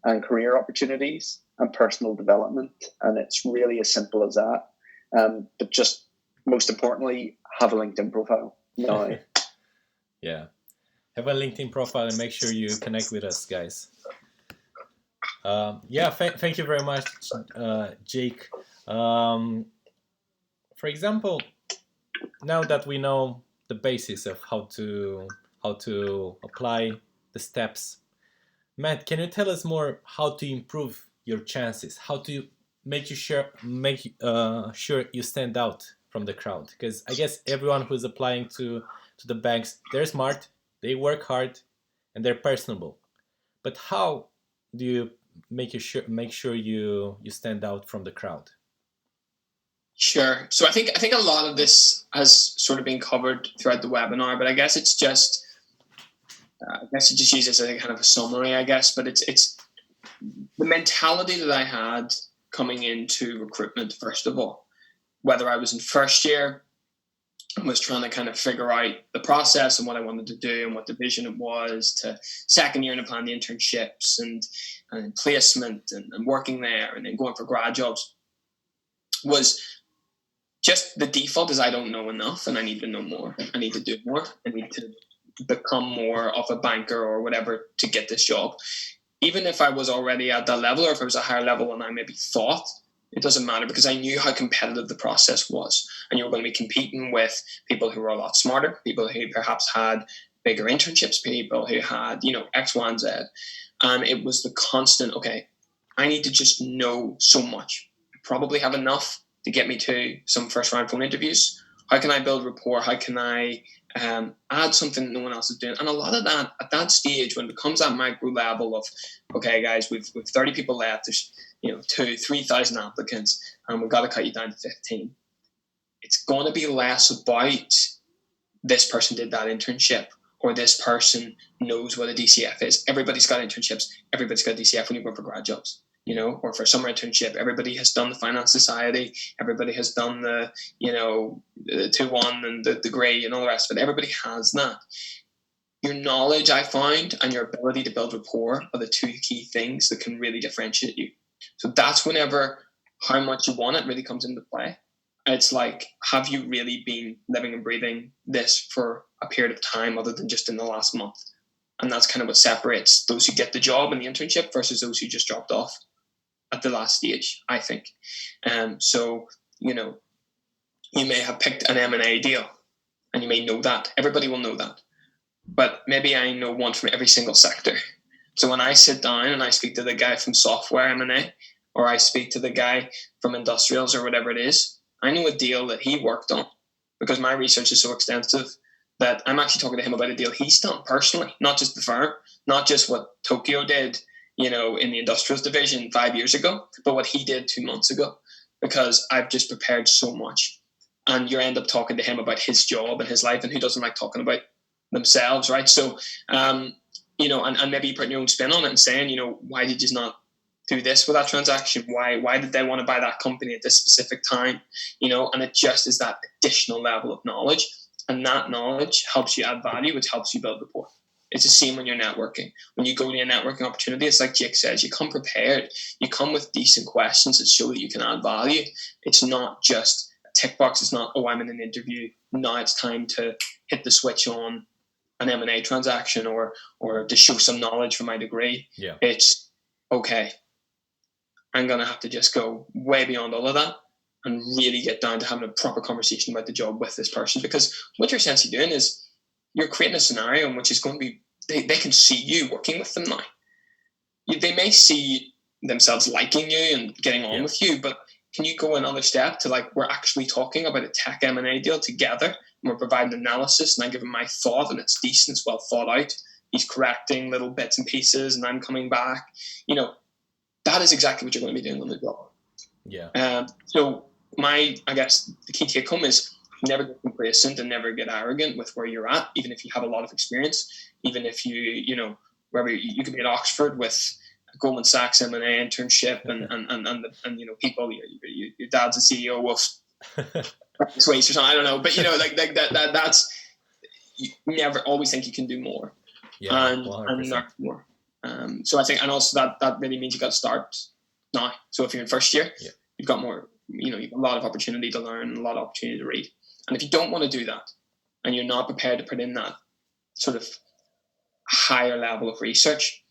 and career opportunities and personal development. And it's really as simple as that. But just most importantly, have a LinkedIn profile. No. Yeah. Have a LinkedIn profile and make sure you connect with us, guys. Thank you very much, Jake. For example, now that we know the basics of how to apply the steps, Matt, can you tell us more how to improve your chances? How to make sure you stand out from the crowd? Because I guess everyone who's applying to the banks, they're smart, they work hard, and they're personable. But how do you make sure you stand out from the crowd? Sure. So I think a lot of this has sort of been covered throughout the webinar, but I guess it's just you just use this as a kind of a summary, I guess. But it's the mentality that I had coming into recruitment. First of all, whether I was in first year and was trying to kind of figure out the process and what I wanted to do and what division it was, to second year and applying the internships and placement and working there and then going for grad jobs, was just the default is I don't know enough and I need to know more. I need to do more. I need to become more of a banker or whatever to get this job. Even if I was already at that level, or if I was a higher level than I maybe thought, it doesn't matter, because I knew how competitive the process was. And you were going to be competing with people who were a lot smarter, people who perhaps had bigger internships, people who had, X, Y, and Z. And it was the constant, okay, I need to just know so much. I probably have enough to get me to some first round phone interviews. How can I build rapport? How can I add something no one else is doing? And a lot of that, at that stage, when it becomes that micro level of, okay, guys, we've 30 people left, there's 2,000-3,000 applicants, and we've got to cut you down to 15. It's going to be less about this person did that internship, or this person knows what a DCF is. Everybody's got internships. Everybody's got a DCF when you go for grad jobs, or for a summer internship. Everybody has done the Finance Society. Everybody has done the 2-1 and the degree and all the rest of it. Everybody has that. Your knowledge, I find, and your ability to build rapport are the two key things that can really differentiate you. So that's whenever how much you want it really comes into play. It's like, have you really been living and breathing this for a period of time other than just in the last month? And that's kind of what separates those who get the job in the internship versus those who just dropped off at the last stage, I think. So, you may have picked an M&A deal, and you may know that. Everybody will know that. But maybe I know one from every single sector. So when I sit down and I speak to the guy from software M&A, or I speak to the guy from industrials or whatever it is, I know a deal that he worked on, because my research is so extensive that I'm actually talking to him about a deal he's done personally, not just the firm, not just what Tokyo did, in the industrials division 5 years ago, but what he did 2 months ago, because I've just prepared so much. And you end up talking to him about his job and his life, and who doesn't like talking about themselves, right? So, and maybe putting your own spin on it and saying, why did you not do this with that transaction? Why did they want to buy that company at this specific time? And it just is that additional level of knowledge, and that knowledge helps you add value, which helps you build rapport. It's the same when you're networking. When you go to a networking opportunity, it's like Jake says, you come prepared. You come with decent questions that show that you can add value. It's not just a tick box. It's not, I'm in an interview. Now it's time to hit the switch on an M&A transaction or to show some knowledge from my degree. Yeah. It's, okay, I'm going to have to just go way beyond all of that and really get down to having a proper conversation about the job with this person. Because what you're essentially doing is you're creating a scenario in which is going to be, they can see you working with them now. They may see themselves liking you and getting on with you, but can you go another step to we're actually talking about a tech M&A deal together, and we're providing analysis, and I give him my thought, and it's decent, it's well thought out. He's correcting little bits and pieces, and I'm coming back. That is exactly what you're going to be doing on the job. Yeah. So I guess the key take home is never get complacent and never get arrogant with where you're at, even if you have a lot of experience, even if you wherever you could be at Oxford with a Goldman Sachs M&A internship and people, your dad's a CEO of Sways or something, I don't know, but that's, you never always think you can do more. Yeah, and learn more. So I think, and also that really means you got to start now. So if you're in first year, you've got more, you've got a lot of opportunity to learn, a lot of opportunity to read. And if you don't want to do that, and you're not prepared to put in that sort of higher level of research,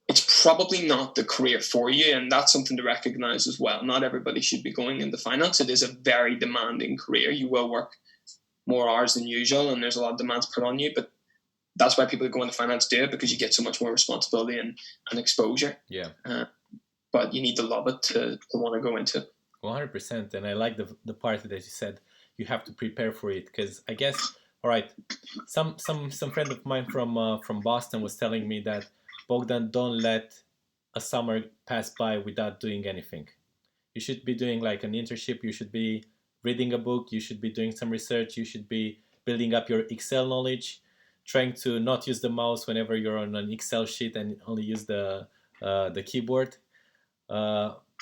it's probably not the career for you. And that's something to recognize as well. Not everybody should be going into finance. It is a very demanding career. You will work more hours than usual, and there's a lot of demands put on you, but that's why people who go into finance do it, because you get so much more responsibility and exposure. Yeah. But you need to love it to want to go into it. 100%. And I like the part that you said you have to prepare for it, because I guess, all right, some friend of mine from Boston was telling me that, Bogdan, don't let a summer pass by without doing anything. You should be doing like an internship. You should be reading a book. You should be doing some research. You should be building up your Excel knowledge, trying to not use the mouse whenever you're on an Excel sheet and only use the keyboard.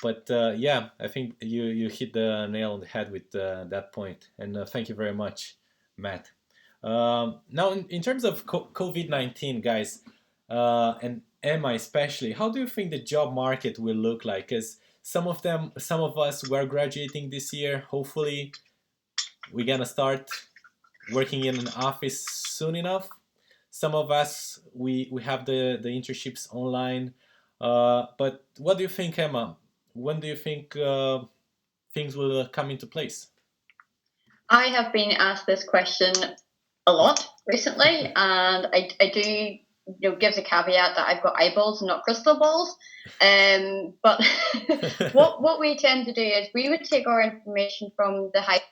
But yeah, I think you hit the nail on the head with that point, and thank you very much, Matt. Now, in terms of COVID-19, guys, and Emma especially, how do you think the job market will look like? Because some of us, were graduating this year. Hopefully, we're gonna start working in an office soon enough. Some of us, we have the internships online. But what do you think, Emma? When do you think things will come into place? I have been asked this question a lot recently, and I do give the caveat that I've got eyeballs and not crystal balls. But what we tend to do is we would take our information from the high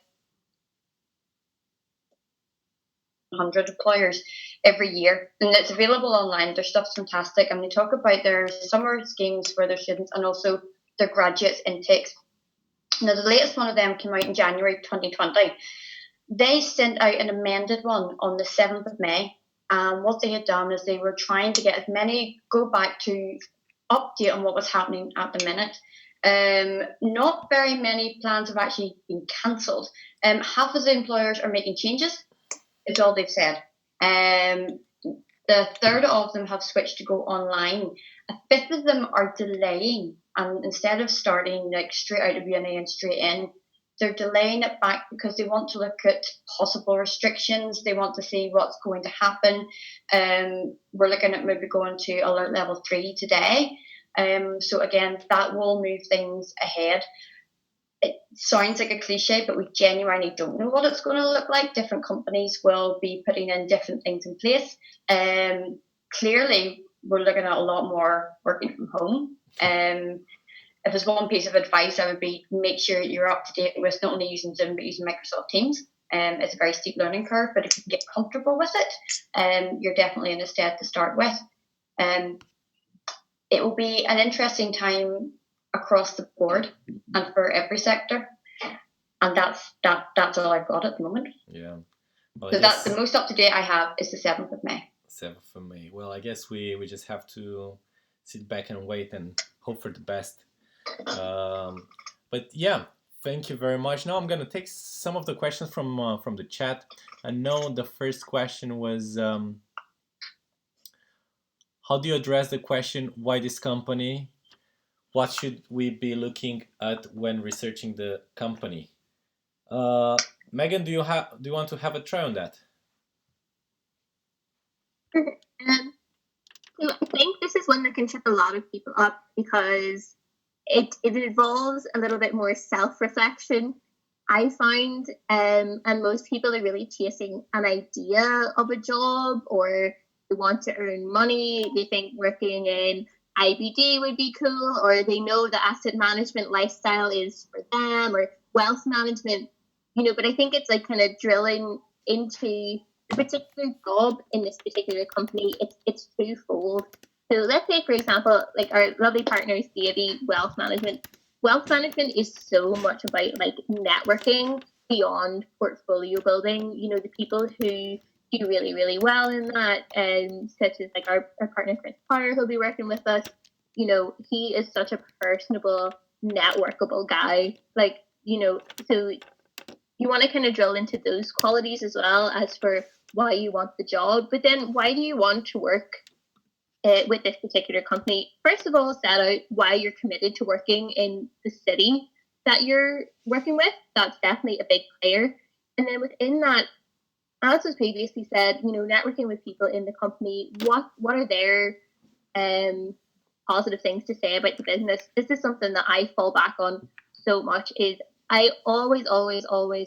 100 employers every year, and it's available online. Their stuff's fantastic, and they talk about their summer schemes for their students and also their graduates intakes. Now, the latest one of them came out in January 2020. They sent out an amended one on the 7th of May. And what they had done is they were trying to get as many, go back to update on what was happening at the minute. Not very many plans have actually been cancelled. Half of the employers are making changes, is all they've said. The third of them have switched to go online. A fifth of them are delaying, and instead of starting like straight out of uni and straight in, they're delaying it back because they want to look at possible restrictions. They want to see what's going to happen. We're looking at maybe going to alert level 3 today. So again, that will move things ahead. It sounds like a cliche, but we genuinely don't know what it's going to look like. Different companies will be putting in different things in place. Clearly, we're looking at a lot more working from home. If there's one piece of advice, I would be make sure you're up to date with not only using Zoom, but using Microsoft Teams. It's a very steep learning curve, but if you can get comfortable with it, you're definitely in a stead to start with. It will be an interesting time across the board and for every sector. And that's all I've got at the moment. Yeah. Well, so that's the most up to date I have is the 7th of May. 7th of May. Well, I guess we just have to sit back and wait and hope for the best. But yeah, thank you very much. Now I'm gonna take some of the questions from the chat. I know the first question was how do you address the question why this company? What should we be looking at when researching the company? Megan, do you want to have a try on that? So I think this is one that can trip a lot of people up because it involves a little bit more self-reflection, I find, and most people are really chasing an idea of a job, or they want to earn money. They think working in IBD would be cool, or they know the asset management lifestyle is for them, or wealth management, but I think it's like kind of drilling into the particular job in this particular company. It's twofold. So let's say, for example, like our lovely partners, Davy, wealth management. Wealth management is so much about like networking beyond portfolio building. The people who do really, really well in that, such as like our partner Chris Potter, who'll be working with us. He is such a personable, networkable guy. So you want to kind of drill into those qualities as well as for why you want the job. But then why do you want to work with this particular company? First of all, set out why you're committed to working in the city that you're working with. That's definitely a big player. And then within that, as was previously said, networking with people in the company, what are their positive things to say about the business? This is something that I fall back on so much. Is I always,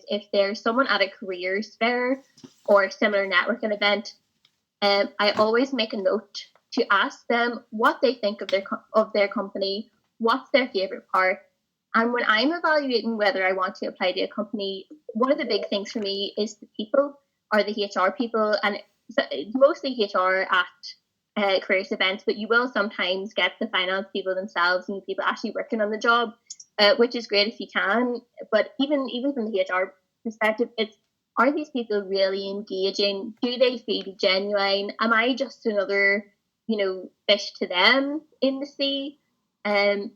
if there's someone at a careers fair or similar networking event, I always make a note to ask them what they think of their company, what's their favorite part. And when I'm evaluating whether I want to apply to a company, one of the big things for me is the people, or the HR people, and it's mostly HR at careers events, but you will sometimes get the finance people themselves and people actually working on the job, which is great if you can. But even from the HR perspective, are these people really engaging? Do they feel genuine? Am I just another fish to them in the sea? And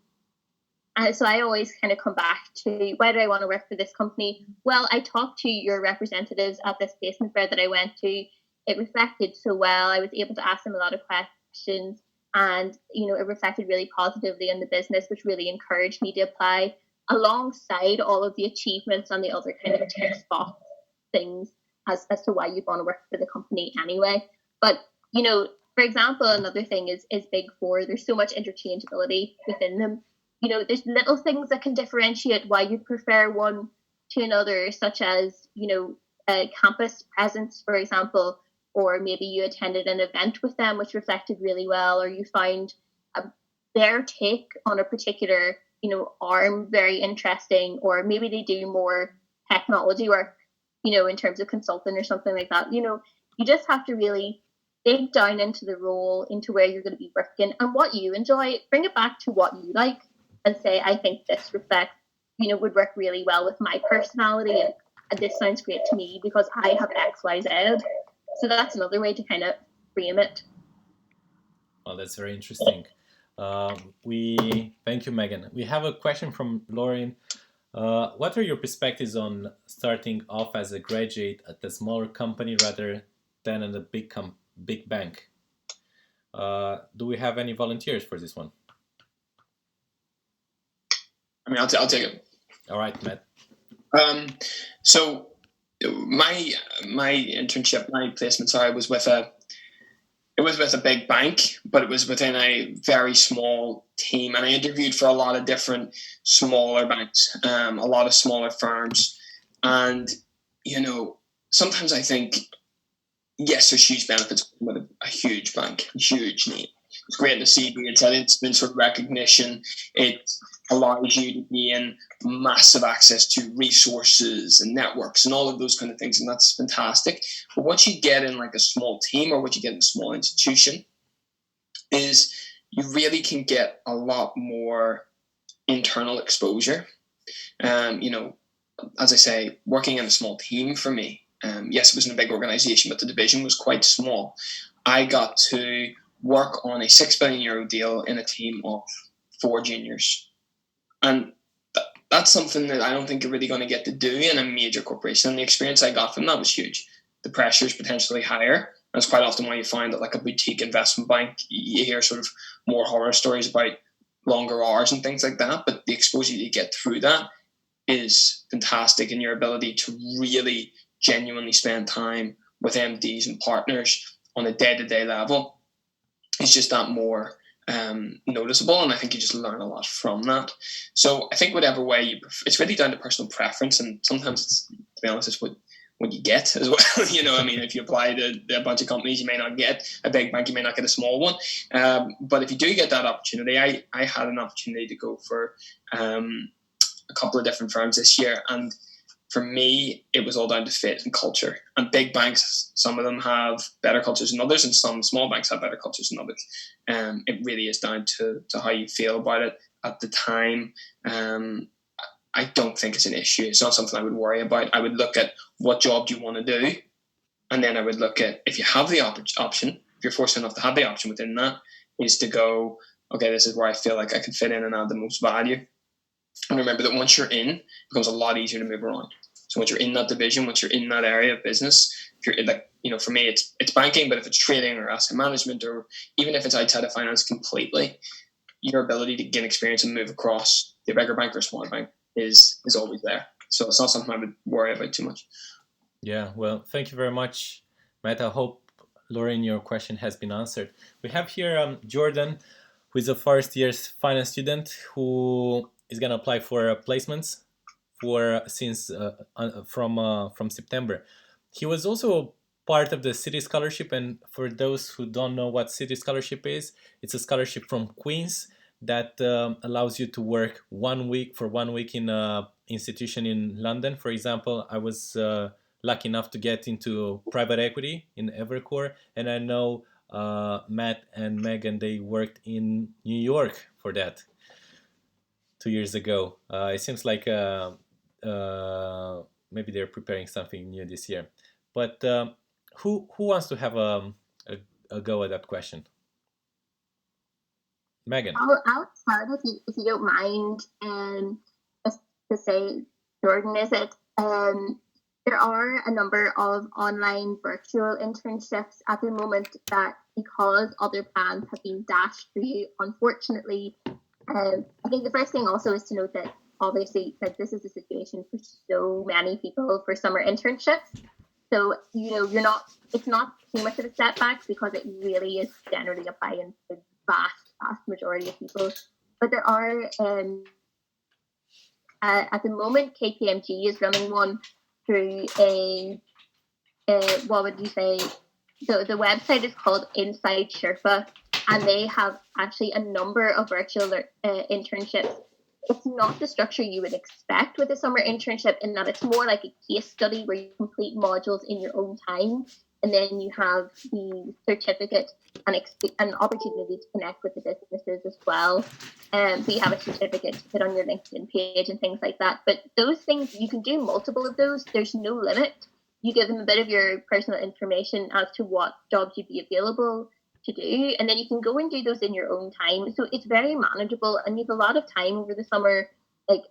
So I always kind of come back to, why do I want to work for this company? Well, I talked to your representatives at this placement fair that I went to. It reflected so well. I was able to ask them a lot of questions, and it reflected really positively in the business, which really encouraged me to apply, alongside all of the achievements and the other kind of text box things as to why you'd want to work for the company anyway. But for example, another thing is Big Four. There's so much interchangeability within them. There's little things that can differentiate why you prefer one to another, such as a campus presence, for example, or maybe you attended an event with them which reflected really well, or you found their take on a particular arm very interesting, or maybe they do more technology work, in terms of consulting or something like that. You just have to really dig down into the role, into where you're going to be working and what you enjoy, bring it back to what you like, and say, I think this reflects, would work really well with my personality, and this sounds great to me because I have X, Y, Z. So that's another way to kind of frame it. Well, that's very interesting. Thank you, Megan. We have a question from Lauren. What are your perspectives on starting off as a graduate at a smaller company rather than at a big bank? Do we have any volunteers for this one? I mean, I'll take it. All right, Matt. So my internship, my placement, was with a big bank, but it was within a very small team, and I interviewed for a lot of different smaller banks, a lot of smaller firms, and sometimes I think, yes, there's huge benefits with a huge bank, huge name. It's great in the CV. It's had instant sort of recognition. It allows you to gain massive access to resources and networks and all of those kind of things, and that's fantastic. But what you get in like a small team, or what you get in a small institution, is you really can get a lot more internal exposure. As I say, working in a small team for me, yes, it was in a big organization, but the division was quite small. I got to work on a €6 billion deal in a team of 4 juniors. And that's something that I don't think you're really going to get to do in a major corporation. And the experience I got from that was huge. The pressure is potentially higher. That's quite often why you find that, like a boutique investment bank, you hear sort of more horror stories about longer hours and things like that. But the exposure you get through that is fantastic, and your ability to really genuinely spend time with MDs and partners on a day-to-day level is just that more noticeable, and I think you just learn a lot from that. So I think whatever way you prefer, it's really down to personal preference, and sometimes it's, to be honest, it's what you get as well. I mean, if you apply to a bunch of companies, you may not get a big bank, you may not get a small one, but if you do get that opportunity, I had an opportunity to go for a couple of different firms this year, and for me, it was all down to fit and culture. And big banks, some of them have better cultures than others, and some small banks have better cultures than others. It really is down to how you feel about it at the time. I don't think it's an issue. It's not something I would worry about. I would look at what job do you want to do, and then I would look at, if you have the option, if you're fortunate enough to have the option within that, is to go, okay, this is where I feel like I can fit in and add the most value. And remember that once you're in, it becomes a lot easier to move around. So once you're in that division, once you're in that area of business, if you're like, for me, it's banking, but if it's trading or asset management, or even if it's outside of finance completely, your ability to gain experience and move across the bigger bank or smaller bank is always there. So it's not something I would worry about too much. Yeah, well, thank you very much, Matt. I hope, Lauren, your question has been answered. We have here Jordan, who is a first year's finance student who is going to apply for placements from September. He was also part of the City Scholarship, and for those who don't know what City Scholarship is, it's a scholarship from Queen's that allows you to work 1 week in an institution in London. For example, I was lucky enough to get into private equity in Evercore, and I know Matt and Megan, they worked in New York for that 2 years ago. It seems like maybe they're preparing something new this year. But who wants to have a go at that question? Megan. I'll start if you don't mind. Just to say, Jordan, is it? There are a number of online virtual internships at the moment that, because other plans have been dashed through, unfortunately. I think the first thing also is to note that obviously that this is the situation for so many people for summer internships. So, it's not too much of a setback because it really is generally applying to the vast majority of people. But there are, at the moment, KPMG is running one through what would you say? The website is called Inside Sherpa, and they have actually a number of virtual internships. It's not the structure you would expect with a summer internship, in that it's more like a case study where you complete modules in your own time, and then you have the certificate and an opportunity to connect with the businesses as well. So you have a certificate to put on your LinkedIn page and things like that. But those things, you can do multiple of those. There's no limit. You give them a bit of your personal information as to what jobs you'd be available to do, and then you can go and do those in your own time. So it's very manageable, and you have a lot of time over the summer. Like,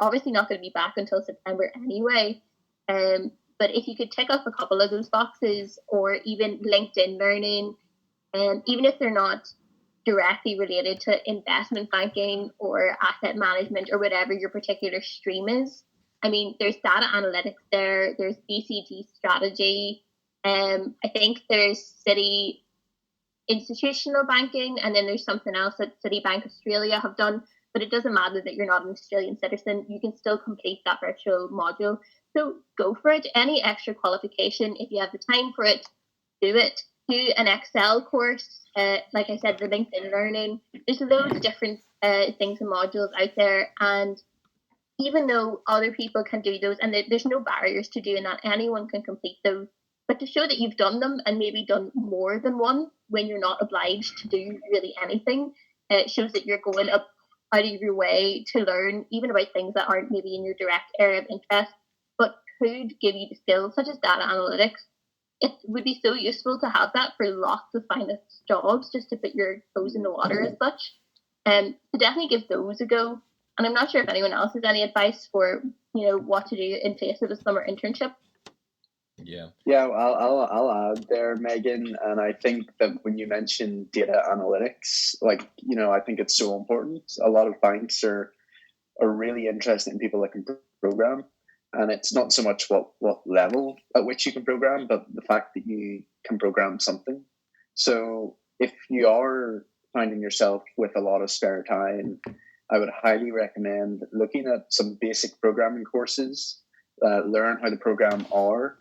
obviously not going to be back until September anyway. But if you could tick off a couple of those boxes, or even LinkedIn learning, and even if they're not directly related to investment banking or asset management or whatever your particular stream is. I mean, there's data analytics there's BCG strategy, I think there's City institutional banking, and then there's something else that Citibank Australia have done, but it doesn't matter that you're not an Australian citizen, you can still complete that virtual module. So go for it. Any extra qualification, if you have the time for it, do it. Do an Excel course, like I said, the LinkedIn learning. There's loads of different things and modules out there, and even though other people can do those, and there's no barriers to doing that, anyone can complete those, but to show that you've done them and maybe done more than one when you're not obliged to do really anything, it shows that you're going out of your way to learn even about things that aren't maybe in your direct area of interest, but could give you the skills such as data analytics. It would be so useful to have that for lots of finance jobs, just to put your toes in the water as such. So definitely give those a go. And I'm not sure if anyone else has any advice for, what to do in face of a summer internship. Yeah. Yeah, I'll add there, Megan. And I think that when you mention data analytics, I think it's so important. A lot of banks are really interested in people that can program. And it's not so much what level at which you can program, but the fact that you can program something. So if you are finding yourself with a lot of spare time, I would highly recommend looking at some basic programming courses, learn how to program R.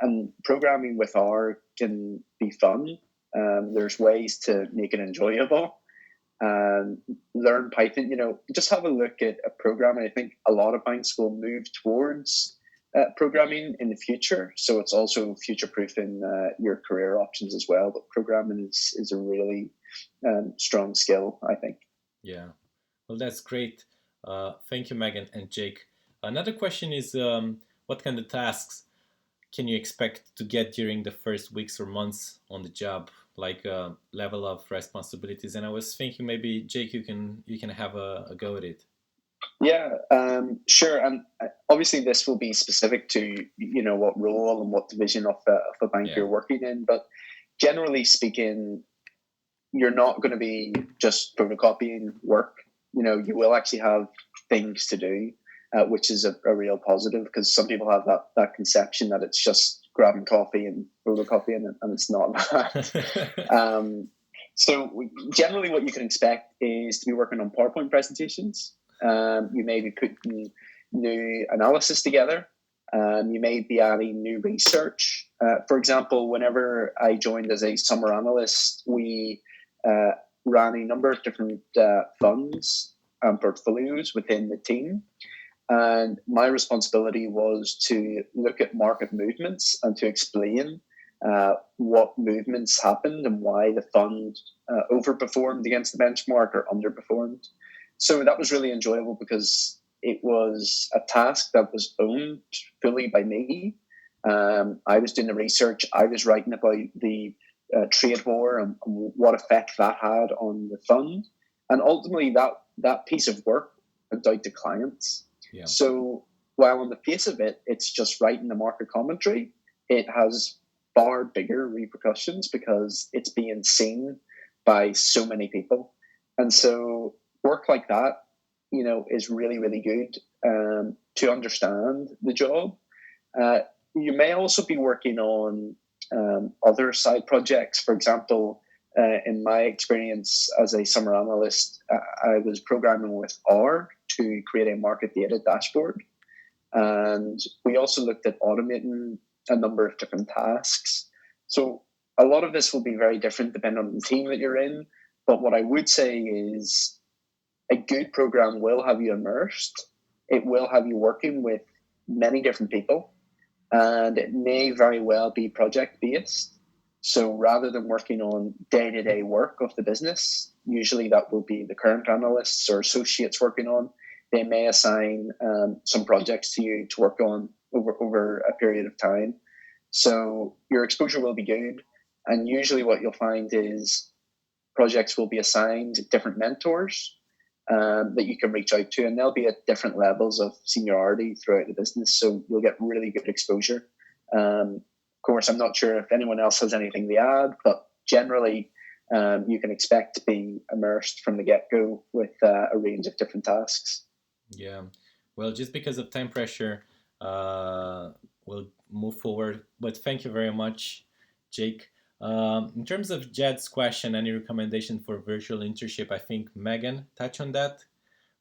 And programming with R can be fun. There's ways to make it enjoyable. Learn Python, just have a look at programming. I think a lot of banks will move towards programming in the future. So it's also future-proofing your career options as well. But programming is a really strong skill, I think. Yeah, well, that's great. Thank you, Megan and Jake. Another question is, what kind of tasks can you expect to get during the first weeks or months on the job, like level of responsibilities? And I was thinking maybe, Jake, you can have a go at it. Yeah, sure. And obviously this will be specific to, what role and what division of a bank you're working in. But generally speaking, you're not going to be just photocopying work. You will actually have things to do, which is a real positive, because some people have that conception that it's just grabbing coffee and photocopying, and it's not that. So generally what you can expect is to be working on PowerPoint presentations. You may be putting new analysis together. You may be adding new research. For example, whenever I joined as a summer analyst, we ran a number of different funds and portfolios within the team. And my responsibility was to look at market movements and to explain what movements happened and why the fund overperformed against the benchmark or underperformed. So that was really enjoyable because it was a task that was owned fully by me. I was doing the research. I was writing about the trade war and what effect that had on the fund. And ultimately, that piece of work went out to clients. Yeah. So while on the face of it, it's just writing the market commentary, it has far bigger repercussions because it's being seen by so many people. And so work like that, is really, really good to understand the job. You may also be working on other side projects. For example, in my experience as a summer analyst, I was programming with R to create a market data dashboard. And we also looked at automating a number of different tasks. So a lot of this will be very different depending on the team that you're in. But what I would say is a good program will have you immersed. It will have you working with many different people. And it may very well be project-based. So rather than working on day-to-day work of the business, usually that will be the current analysts or associates working on. They may assign some projects to you to work on over a period of time. So your exposure will be good. And usually what you'll find is projects will be assigned different mentors that you can reach out to, and they'll be at different levels of seniority throughout the business. So you'll get really good exposure. Of course, I'm not sure if anyone else has anything to add, but generally you can expect to be immersed from the get-go with a range of different tasks. Yeah, well, just because of time pressure, we'll move forward. But thank you very much, Jake. In terms of Jed's question, any recommendation for virtual internship? I think Megan touched on that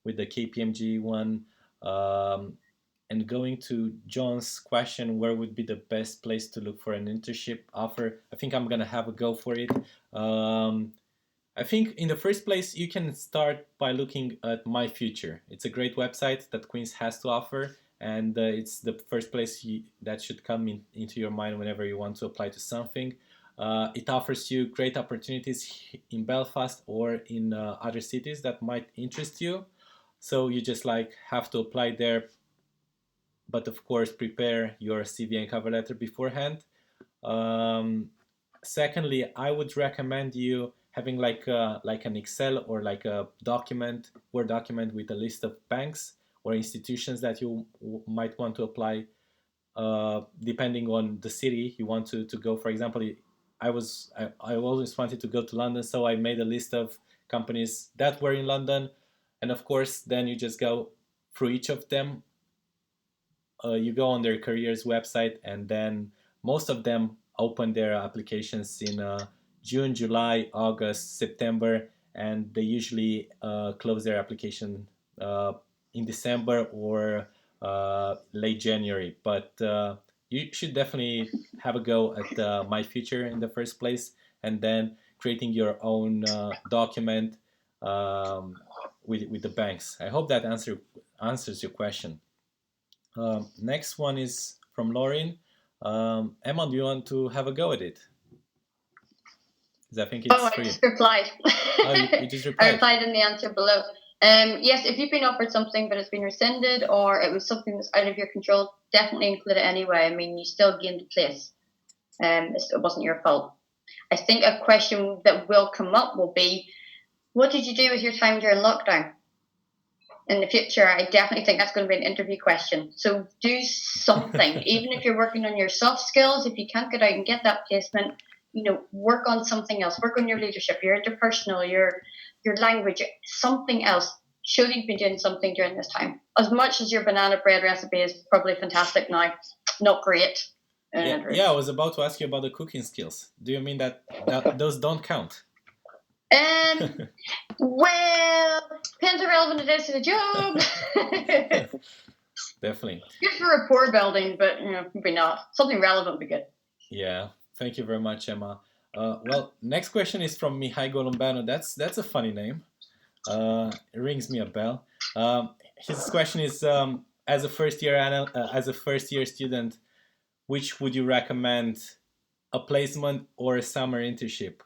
with the KPMG one. And going to John's question, where would be the best place to look for an internship offer? I think I'm gonna have a go for it. I think in the first place, you can start by looking at My Future. It's a great website that Queen's has to offer, and it's the first place that should come into your mind whenever you want to apply to something. It offers you great opportunities in Belfast or in other cities that might interest you. So you just have to apply there, but of course prepare your CV and cover letter beforehand. Secondly, I would recommend you having like an Excel or like a Word document with a list of banks or institutions that you might want to apply, depending on the city you want to go. For example, I always wanted to go to London, so I made a list of companies that were in London, and of course then you just go through each of them. You go on their careers website, and then most of them open their applications in June, July, August, September, and they usually close their application in December or late January. But you should definitely have a go at My Future in the first place, and then creating your own document with the banks. I hope that answers your question. Next one is from Lauren. Emma, do you want to have a go at it? Because I think it's I just replied. Oh, you just replied. I replied in the answer below. Yes, if you've been offered something but it's been rescinded, or it was something that's out of your control, definitely include it anyway. I mean, you still gained a place. It wasn't your fault. I think a question that will come up will be, what did you do with your time during lockdown? In the future, I definitely think that's going to be an interview question. So do something, even if you're working on your soft skills. If you can't get out and get that placement, work on something else. Work on your leadership, your interpersonal, your language, something else. Show that you've been doing something during this time. As much as your banana bread recipe is probably fantastic now, not great. Yeah, I was about to ask you about the cooking skills. Do you mean that those don't count? Well, depends how relevant it is to the job. Definitely. Good for rapport building, but maybe not. Something relevant would be good. Yeah, thank you very much, Emma. Well, next question is from Mihai Golombano. That's a funny name. It rings me a bell. His question is, as a first year student, which would you recommend, a placement or a summer internship?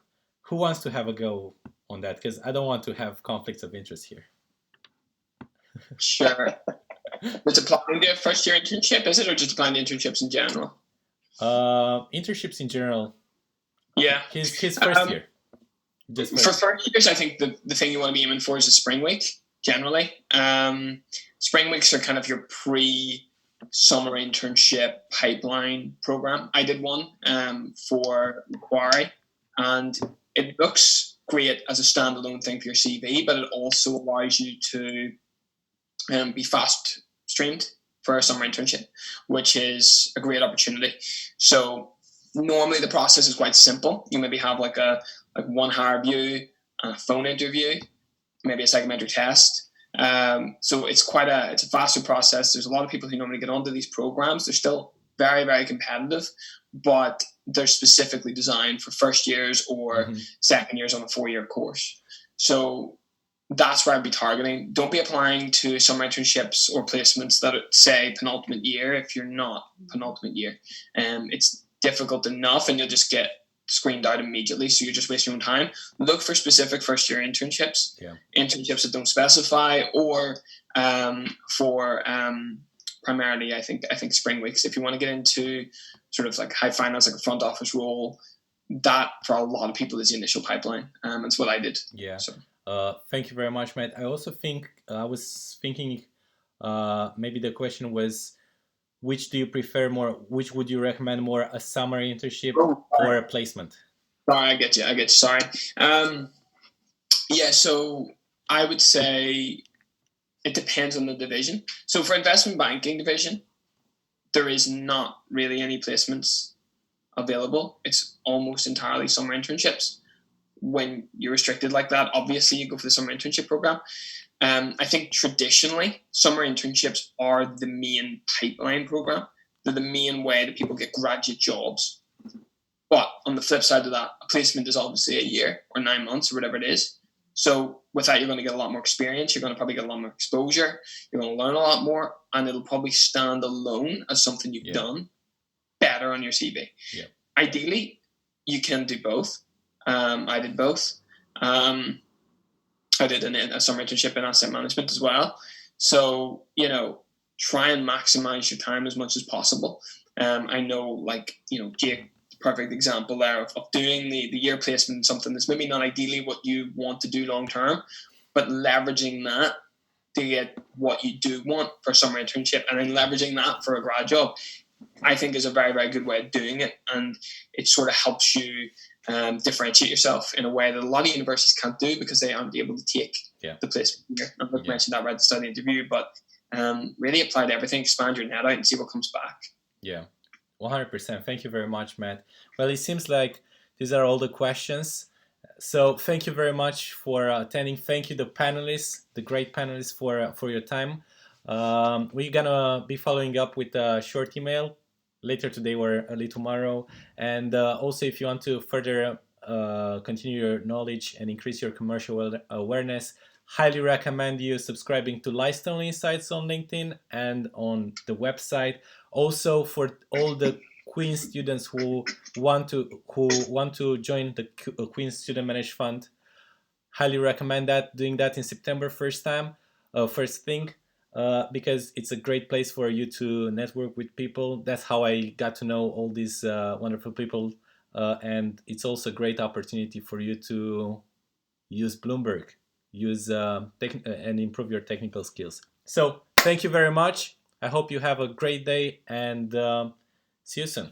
Who wants to have a go on that? Because I don't want to have conflicts of interest here. Sure. Does it apply to a first year internship, is it, or just applying to internships in general? Internships in general, Yeah. His first year. For first years, I think the thing you want to be aiming for is a spring week, generally. Spring weeks are kind of your pre-summer internship pipeline program. I did one for Macquarie, and it looks great as a standalone thing for your CV, but it also allows you to be fast streamed for a summer internship, which is a great opportunity. So normally the process is quite simple. You maybe have like one hire view and a phone interview, maybe a psychometric test. So it's a faster process. There's a lot of people who normally get onto these programs. They're still very, very competitive, but they're specifically designed for first years or second years on a 4-year course. So that's where I'd be targeting. Don't be applying to summer internships or placements that say penultimate year if you're not penultimate year. It's difficult enough and you'll just get screened out immediately, so you're just wasting your own time. Look for specific first year internships, internships that don't specify, or for primarily I think spring weeks. If you want to get into sort of like high finance, like a front office role, that for a lot of people is the initial pipeline. That's what I did. So thank you very much, Matt. I also think I was thinking maybe the question was, which do you prefer more? Which would you recommend more, a summer internship or a placement? Sorry, I get you. Sorry. So I would say it depends on the division. So for investment banking division, there is not really any placements available. It's almost entirely summer internships. When you're restricted like that, obviously you go for the summer internship program. I think traditionally, summer internships are the main pipeline program. They're the main way that people get graduate jobs. But on the flip side of that, a placement is obviously a year or 9 months or whatever it is. So with that, you're going to get a lot more experience. You're going to probably get a lot more exposure. You're going to learn a lot more, and it'll probably stand alone as something you've done better on your CV. Yeah. Ideally, you can do both. I did both. I did a summer internship in asset management as well. So, try and maximize your time as much as possible. I know, Jake, perfect example there of doing the year placement in something that's maybe not ideally what you want to do long term, but leveraging that to get what you do want for a summer internship and then leveraging that for a grad job, I think is a very, very good way of doing it. And it sort of helps you differentiate yourself in a way that a lot of universities can't do because they aren't able to take the placement here. I'm not mentioning that right at the start of the interview, but really apply to everything, expand your net out and see what comes back. Yeah, 100%. Thank you very much, Matt. Well, it seems like these are all the questions. So thank you very much for attending. Thank you, the panelists, the great panelists, for your time. We're gonna be following up with a short email later today or early tomorrow. And also, if you want to further continue your knowledge and increase your commercial awareness, highly recommend you subscribing to LightStone Insights on LinkedIn and on the website. Also, for all the Queen's students who want to join the Queen's Student Managed Fund, highly recommend doing that in September first thing. Because it's a great place for you to network with people. That's how I got to know all these wonderful people. And it's also a great opportunity for you to use Bloomberg, and improve your technical skills. So thank you very much. I hope you have a great day and see you soon.